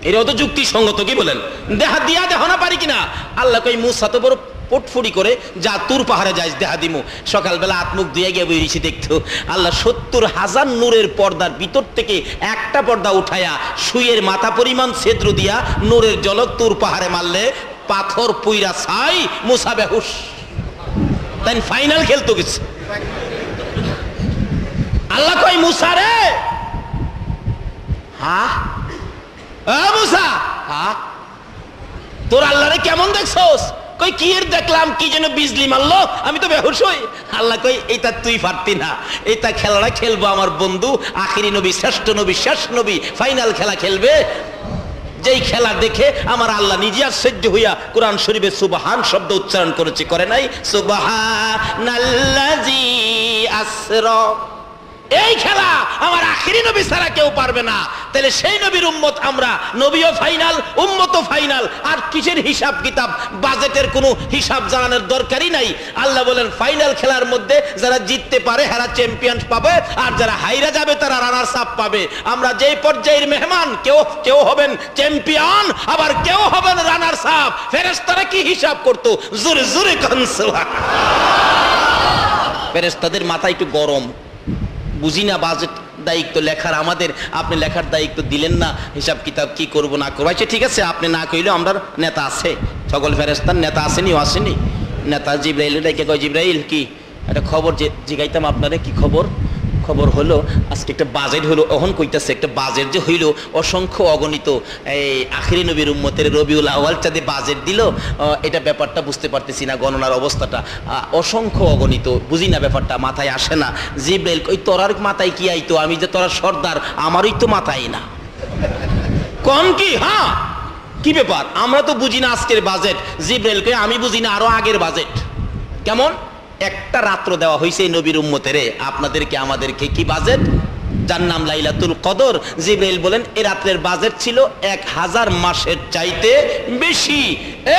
[SPEAKER 2] এটাও তো যুক্তিসঙ্গত, কি বলেন? দেখা দিয়া দেখো না পারি কিনা। আল্লাহ কই মুসা তো বড় পটফুড়ি করে, যা তুর পাহাড়ে যাইস দেখা দিমু। সকালবেলা আত্মুখ ধুয়ে গিয়ে বেরিয়েছি দেখতো। আল্লাহ 70,000 নূরের পর্দার ভিতর থেকে একটা পর্দা উঠায়া সুইয়ের মাথা পরিমাণ ছেদ্র দিয়া নূরের জলক তুর পাহাড়ে মারলে পাথর পুইরা ছাই, মুসা বেহুশ। তাই ফাইনাল খেলতো গেছে। আল্লাহ কই মুসা রে, হ্যাঁ মুসা, হ্যাঁ তোর আল্লাহরে কেমন দেখছস? কই কি এর দেখলাম, কি যেন বিজলি মারলো, আমি তো বেহুশ হই। আল্লাহ কই এইটা তুই পারতি না, এইটা খেলাটা খেলবো আমার বন্ধু আখিরি নবী, শ্রেষ্ঠ নবী, শেষ নবী ফাইনাল খেলা খেলবে। যেই খেলা দেখে আমার আল্লাহ নিজে আশ্চর্য হইয়া কোরআন শরীফে সুবহান শব্দ উচ্চারণ করেছে, করে নাই? সুবহানাল্লাযী আসরা। এই খেলা আমার আখিরি নবী ছাড়া কেউ পারবে না। তাহলে সেই নবীর উম্মত আমরা, নবীও ফাইনাল, উম্মতও ফাইনাল। আর কিসের হিসাব কিতাব, বাজেটের কোনো হিসাব জানানোর দরকারই নাই। আল্লাহ বলেন ফাইনাল খেলার মধ্যে যারা জিততে পারে তারা চ্যাম্পিয়ন পাবে, আর যারা হাইরা যাবে তারা রানার্স আপ পাবে। আমরা যেই পর্যায়ের মেহমান, কেউ হবেন চ্যাম্পিয়ন, আবার কেউ হবেন রানার্স আপ। ফেরেশতারা কি হিসাব করতো? জোরে জোরে কান সুবহানাল্লাহ। ফেরেশতাদের মাথা একটু গরম, বুঝি না বাজেট দায়িত্ব লেখার আমাদের, আপনি লেখার দায়িত্ব দিলেন না, হিসাব কিতাব কি করব না করবো। আচ্ছা ঠিক আছে, আপনি না কইলেও আমরা নেতা আছে, সকল ফেরেশতার নেতা আসেনি, আসেনি নেতা জিব্রাইল ডেকে কয় জিব্রাইল কি একটা খবর জিগাইতাম আপনারে। কি খবর? খবর হলো আজকে একটা বাজেট হলো। অহন কইতাছে একটা বাজেট যে হইল অসংখ্য অগণিত, এই আখিরি নবীর উম্মতের রবিউল আউয়াল চাঁদে বাজেট দিল। এটা ব্যাপারটা বুঝতে পারতেছি না, গণনার অবস্থাটা অসংখ্য অগণিত, বুঝি না ব্যাপারটা, মাথায় আসে না। জিব্রাইল কই তোরার মাথায় কি আইতো? আমি যে তোরা সর্দার, আমারই তো মাথায় না। কোন কি? হ্যাঁ কি ব্যাপার, আমরা তো বুঝি না আজকের বাজেট। জিব্রাইল কই আমি বুঝি না আরো আগের বাজেট। কেমন? একটা রাত্র দেওয়া হয়েছে নবীর উম্মতেরে, আপনাদেরকে আমাদেরকে কি বাজেট? যার নাম লাইলাতুল কদর। জিবরাইল বলেন এই রাত্রের বাজেট ছিল 1000 মাসের চাইতে বেশি।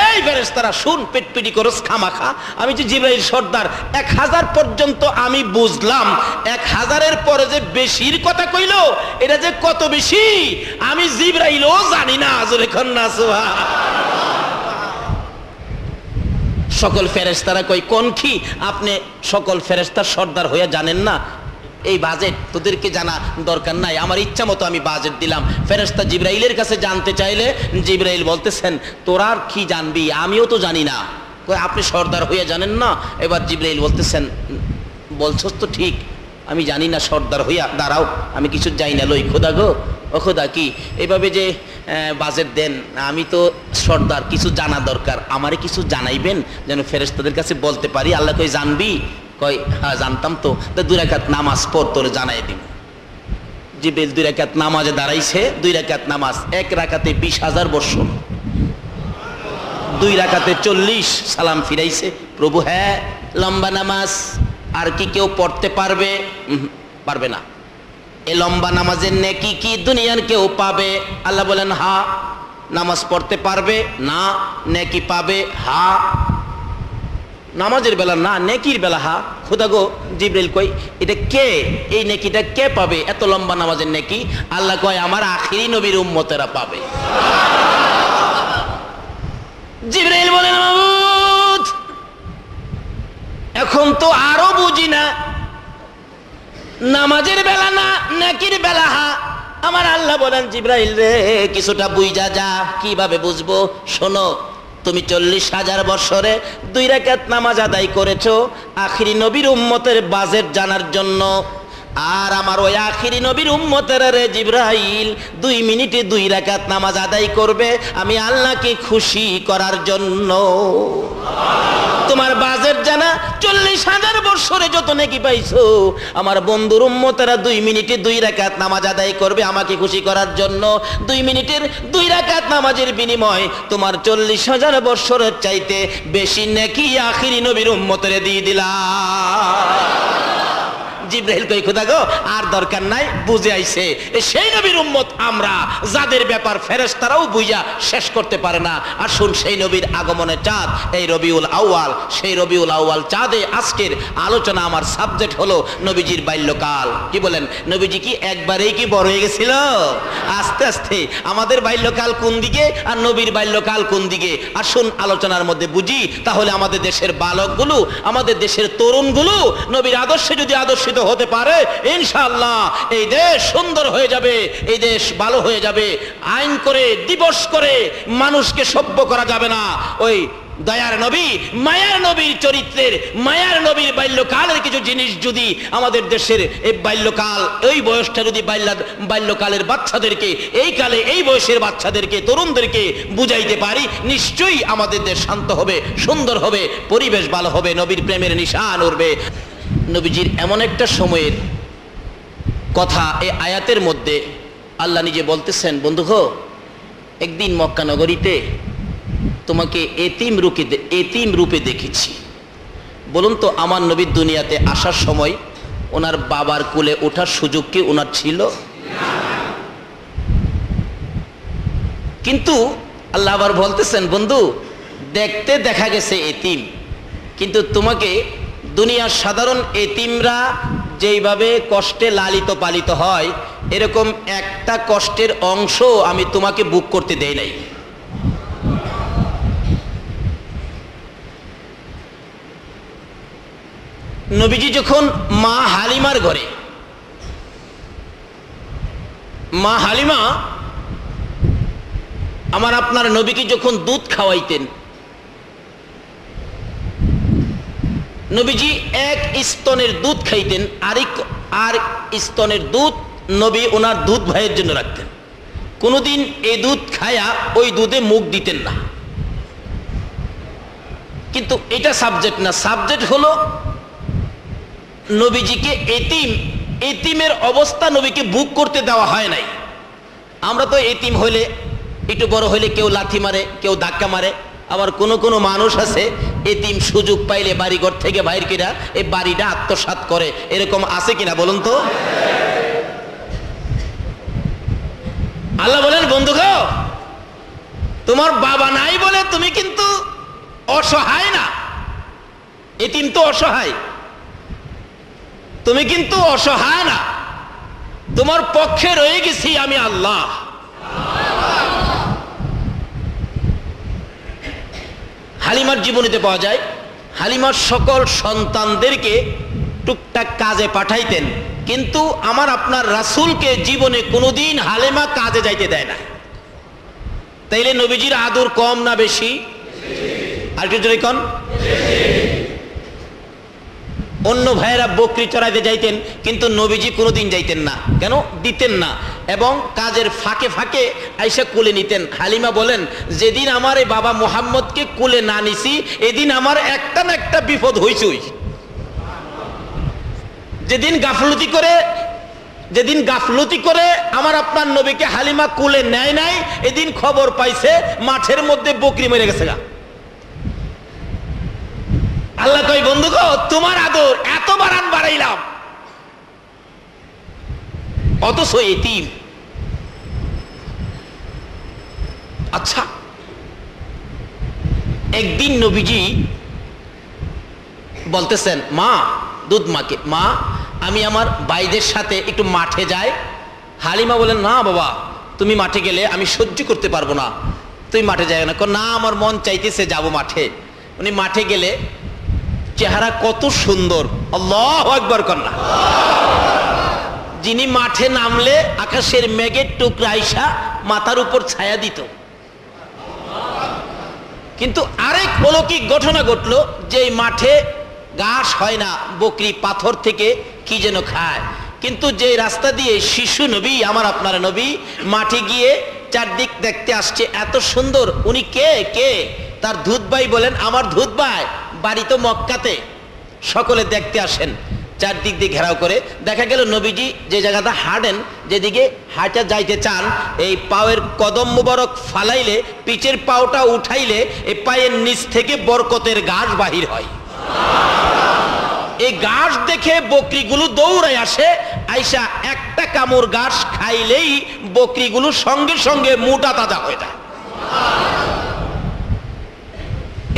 [SPEAKER 2] এই ফেরেশতারা শুন, পেটপিটি করস খামাখা। আমি যে জিবরাইল সর্দার, 1000 পর্যন্ত আমি বুঝলাম, 1000-এর পরে যে বেশির কথা কইল, এটা যে কত বেশি আমি জিবরাইলও জানি না। জোরে কন্যা সুবহানাল্লাহ। সকল ফেরেশতারা কই কোন কি আপনি সকল ফেরেশতার সর্দার হয়ে জানেন না? এই বাজেট তোদেরকে জানা দরকার নাই, আমার ইচ্ছা মতো আমি বাজেট দিলাম। ফেরেশতা জিবরাইলের কাছে জানতে চাইলে জিবরাইল বলতেছেন তোরা আর কি জানবি, আমিও তো জানি না। কই আপনি সর্দার হয়ে জানেন না? এবার জিবরাইল বলতেছেন বলছস তো ঠিক, আমি জানি না সর্দার হইয়া, দাঁড়াও আমি কিছু যাই না লই। খোদা গো, ও খোদা কি এভাবে যে বাজেট দেন, আমি তো সর্দার, কিছু জানা দরকার, আমারে কিছু জানাইবেন যেন ফেরেশতাদের কাছে বলতে পারি। আল্লাহ কই জানবি? কয় হ্যাঁ জানতাম তো, 2 রাকাত নামাজ পড় তোরে জানাই দিব। জিবরাইল 2 রাকাত নামাজে দাঁড়াইছে, 2 রাকাত নামাজ, 1 রাকাতে 20,000 বৎসর, 2 রাকাতে 40 সালাম ফিরাইছে। প্রভু হ্যাঁ লম্বা নামাজ, আর কি কেউ পড়তে পারবে? পারবে না। এই লম্বা নামাজের নেকি কি দুনিয়ার কেউ পাবে? আল্লাহ বলেন হ্যাঁ। নামাজ পড়তে পারবে না, নেকি পাবে হ্যাঁ। নামাজের বেলা না, নেকির বেলা হ্যাঁ। খোদা গো, জিবরাইল কই এটা কে, এই নেকিটা কে পাবে, এত লম্বা নামাজের নেকি? আল্লাহ কয় আমার আখিরি নবীর উম্মতেরা পাবে। জিবরাইল বলেন মাবুদ এখন তো আরো বুঝি না, নামাজের বেলা না, নেকির বেলা হা। আমার আল্লাহ বলেন জিবরাইল রে কিছুটা বুঝা যা। কিভাবে বুঝবো? শোনো, তুমি 40,000 বছরে 2 রাকাত নামাজ আদায় করেছো আখিরি নবীর উম্মতের বাজেট জানার জন্য। আর আমার ওই আখিরি নবীর উম্মতেরা রে জিবরাইল 2 মিনিটে 2 রাকাত নামাজ আদায় করবে আমি আল্লাহকে খুশি করার জন্য। তোমার বাজেট জানা 40,000 বছরে যত নেকি পাইছো, আমার বন্ধুর উম্মতেরা 2 মিনিটে 2 রাকাত নামাজ আদায় করবে আমাকে খুশি করার জন্য। 2 মিনিটের 2 রাকাত নামাজের বিনিময় তোমার 40,000 বছরের চাইতে বেশি নেকি আখিরি নবীর উম্মতেরে দিয়ে দিলাম। জিবরাইল কই খোদা গো আর দরকার নাই, বুঝে আইছে সেই নবীর উম্মত আমরা, যাদের ব্যাপার ফেরেশতারাও বুঝা শেষ করতে পারে না। আর শুন, সেই নবীর আগমনের চাঁদ এই রবিউল আউয়াল, সেই রবিউল আউয়াল চাঁদে আজকের আলোচনা আমার সাবজেক্ট হলো নবীজির বাল্যকাল। কি বলেন, নবীজি কি একবারেই কি বড় হয়ে গেছিল? আস্তে আস্তে। আমাদের বাল্যকাল কোন দিকে আর নবীর বাল্যকাল কোন দিকে? আসুন আলোচনার মধ্যে বুঝি, তাহলে আমাদের দেশের বালকগুলো, আমাদের দেশের তরুণগুলো নবীর আদর্শে যদি আদর্শিত হতে পারে, ইনশাআল্লাহ এই দেশ সুন্দর হয়ে যাবে, এই দেশ ভালো হয়ে যাবে। আইন করে দিবস করে মানুষকে সভ্য করা যাবে না। ওই দয়ার নবী, মায়ার নবীর চরিত্রের, মায়ার নবীর বাল্যকালের কিছু জিনিস যদি আমাদের দেশের এই বাল্যকাল, ওই বয়সটা যদি বাল্যকালের বাচ্চাদেরকে, এই কালে এই বয়সের বাচ্চাদেরকে, তরুণদেরকে বুঝাইতে পারি, নিশ্চয়ই আমাদের দেশ শান্ত হবে, সুন্দর হবে, পরিবেশ ভালো হবে, নবীর প্রেমের নিশান উঠবে। নবীজির এমন একটা সময়ের কথা এই আয়াতের মধ্যে আল্লাহ নিজে বলতেছেন, বন্ধুগো একদিন মক্কা নগরীতে তোমাকে এতিম রূপে দেখেছি। বলুন তো আমার নবীর দুনিয়াতে আসার সময় ওনার বাবার কোলে ওঠার সুযোগ কি ওনার ছিল? কিন্তু আল্লাহ আবার বলতেছেন, বন্ধু দেখতে দেখা গেছে এতিম, কিন্তু তোমাকে দুনিয়ার সাধারণ এতিমরা যেইভাবে কষ্টে লালিত পালিত হয়, এরকম একটা কষ্টের অংশ আমি তোমাকে বুক করতে দেই নাই। নবীজি যখন মা হালিমার ঘরে, মা হালিমা আমার আপনার নবীকে যখন দুধ খাওয়াইতেন, নবীজি এক স্তনের দুধ খাইতেন, আর স্তনের দুধ নবী ওনার দুধ ভাইয়ের জন্য রাখতেন। কোনোদিন এই দুধ খায়া ওই দুধে মুখ দিতেন না। কিন্তু এটা সাবজেক্ট না, সাবজেক্ট হলো নবীজিকে এতিমের অবস্থা নবীকে বুক করতে দেওয়া হয় নাই। আমরা তো এতিম হইলে, একটু বড় হইলে কেউ লাথি মারে, কেউ ধাক্কা মারে। আবার কোনো মানুষ আছে এতিম সুযোগ পাইলে বাড়িঘর থেকে বাইর কিনা এই বাড়িটা আত্মসাৎ করে, এরকম আছে কিনা বলুন তো? আল্লাহ বলেন বন্ধু গো, তোমার বাবা নাই বলে তুমি কিন্তু অসহায় না, এতিম তো অসহায়, তুমি কিন্তু অসহায় না, তোমার পক্ষে রয়ে গেছি আমি আল্লাহ। হালিমার জীবনীতে পাওয়া যায়, হালিমার সকল সন্তানদেরকে টুকটাক কাজে পাঠাইতেন, কিন্তু আমার আপনার রাসূলকে জীবনে কোনোদিন হালিমা কাজে যাইতে দেয় না। তাইলে নবীজির আদর কম না বেশি? আর কি জোরে কোন? অন্য ভাইয়েরা বকরি চড়াইতে যাইতেন, কিন্তু নবীজি কোনোদিন যাইতেন না। কেন? দিতেন না। এবং কাজের ফাঁকে ফাঁকে আইসা কুলে নিতেন। হালিমা বলেন, যেদিন আমার এই বাবা মুহাম্মদকে কুলে না নিছি, এদিন আমার একটা না একটা বিপদ হইছই। যেদিন গাফলতি করে আমার আপনার নবীকে হালিমা কুলে নেয় নাই, এদিন খবর পাইছে মাঠের মধ্যে বকরি মেরে গেছে গা। আল্লাহ কই, বন্ধু গো, তোমার আদর এত বাড়াইলাম, অথচ এতিম। আচ্ছা, একদিন নবীজি বলতেছেন মা, দুধ মাকে, মা আমি আমার ভাইদের সাথে একটু মাঠে যাই। হালিমা বলেন, না বাবা, তুমি মাঠে গেলে আমি সহ্য করতে পারবো না, তুমি মাঠে যাই না। না, আমার মন চাইতেছে যাব মাঠে। উনি মাঠে গেলে চেহারা কত সুন্দর, আল্লাহু আকবার কন্যা। যিনি মাঠে নামলে আকাশের মেঘের টুকরা আইসা মাথার উপর ছায়া দিত। কিন্তু আরেক অলৌকিক ঘটনা ঘটলো, যে মাঠে ঘাস হয় না, বকরি পাথর থেকে কি যেন খায়। কিন্তু যে রাস্তা দিয়ে শিশু নবী আমার আপনার নবী মাঠে গিয়ে চারদিক দেখতে আসছে, এত সুন্দর। উনি কে? তার দুধ ভাই বলেন, আমার দুধ ভাই, বাড়ি তো মক্কাতে, সকলে দেখতে আসেন। চারদিক দিয়ে ঘেরাও করে দেখা গেল নবীজি যে জায়গাটা হাঁটেন, যেদিকে হাঁটা যাইতে চান, এই পায়ের কদম মুবারক ফালাইলে, পিচের পাওটা উঠাইলে এই পায়ের নিচ থেকে বরকতের ঘাস বাহির হয়। এই ঘাস দেখে বকরিগুলো দৌড়ায় আসে, আইসা একটা কামড় ঘাস খাইলেই বকরিগুলো সঙ্গে সঙ্গে মোটা তাজা হয়ে যায়।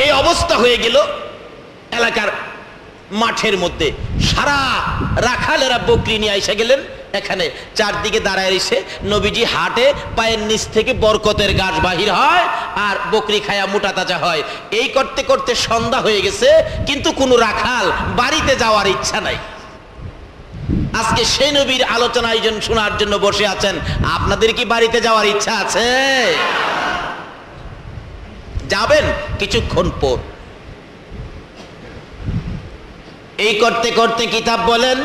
[SPEAKER 2] এই অবস্থা হয়ে গেল এলাকার মাঠের মধ্যে। সারা রাখালেরা বকরি নিয়ে আইসা গেলেন এখানে, চারদিকে দাঁড়ায় রয়েছে। নবীজি হাটে পায়ের নিচ থেকে বরকতের ঘাস বাহির হয়, আর বকরি খায়া মোটা তাজা হয়। এই করতে করতে সন্ধ্যা হয়ে গেছে, কিন্তু কোনো রাখাল বাড়িতে যাওয়ার ইচ্ছা নাই। আজকে সেই নবীর আলোচনা আয়োজন শোনার জন্য বসে আছেন, আপনাদের কি বাড়িতে যাওয়ার ইচ্ছা আছে? যাবেন কিছুক্ষণ পর। এই করতে করতে কিতাব বলেন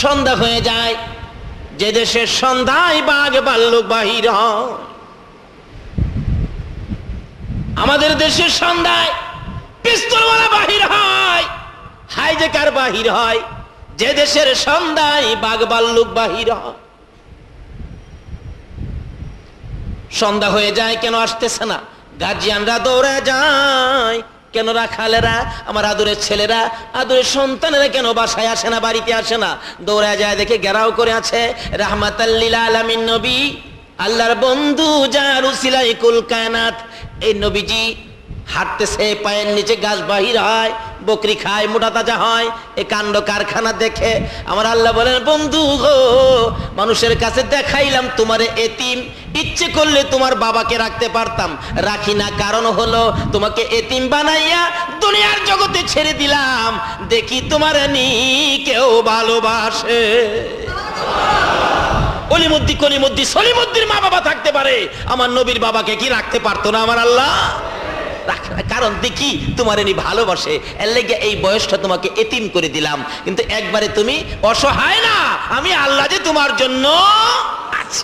[SPEAKER 2] সন্ধ্যা হয়ে যায়। যে দেশের সন্ধ্যায় বাঘ ভাল্লুক বাহির হয়, আমাদের দেশের সন্ধ্যায় পিস্তলওয়ালা বাহির হয়, হাইজেকার বাহির হয়। যে দেশের সন্ধ্যায় বাঘ ভাল্লুক বাহির হয়। সন্ধ্যা হয়ে যায়, কেন আসতেছে না? গার্জিয়ানরা দৌড়ে যায়, কেন রাখালেরা, আমার আদরের ছেলেরা, আদরের সন্তানেরা কেন বাসায় আসে না, বাড়িতে আসে না? দৌড়ে যায়, দেখে ঘেরাও করে আছে রাহমাতাল লিল আলামিন নবী, আল্লাহর বন্ধু, যার উসিলায় কুল কায়নাত। এই নবীজি হাঁটতেছে, পায়ের নিচে গাছ বাহির হয়, বকরি খায়, মোটা তাজা হয়। এই কাণ্ড কারখানা দেখে আমার আল্লাহ বলেন, বন্ধু গো, মানুষের কাছে দেখাইলাম তোমারে এতিম, ইচ্ছে করলে তোমার বাবাকে রাখতে পারতাম, রাখি না। কারণ হলো তোমাকে এতিম বানাইয়া দুনিয়ার জগতে ছেড়ে দিলাম, দেখি তোমার নি কেউ ভালোবাসে। অলিমুদ্দি কলিমুদ্দি সলিমুদ্দির মা বাবা থাকতে পারে, আমার নবীর বাবাকে কি রাখতে পারতো না আমার আল্লাহ? কারণ দেখি তোমার এনি ভালোবাসে, এর লেগে এই বয়সটা তোমাকে এতিম করে দিলাম। কিন্তু একবারে তুমি অসহায় না, আমি আল্লাহ যে তোমার জন্য আছি।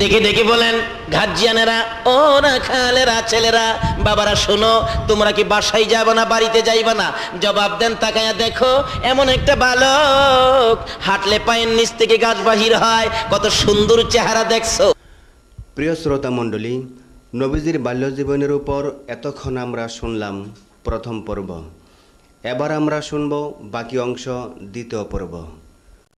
[SPEAKER 2] দেখে দেখে বলেন গার্জিয়ানেরা, ও রাখালেরা, ছেলেরা, বাবারা, শোনো, তোমরা কি বাসায় যাবে না, বাড়িতে যাইবা না? জবাব দেন, তাকায়া দেখো, এমন একটা বালক হাঁটলে পায়ের নিচ থেকে গাছ বাহির হয়, কত সুন্দর চেহারা দেখছো।
[SPEAKER 1] প্রিয় শ্রোতা মণ্ডলী, নবীজির বাল্যজীবনের উপর এতক্ষণ আমরা শুনলাম প্রথম পর্ব। এবার আমরা শুনব বাকি অংশ, দ্বিতীয় পর্ব।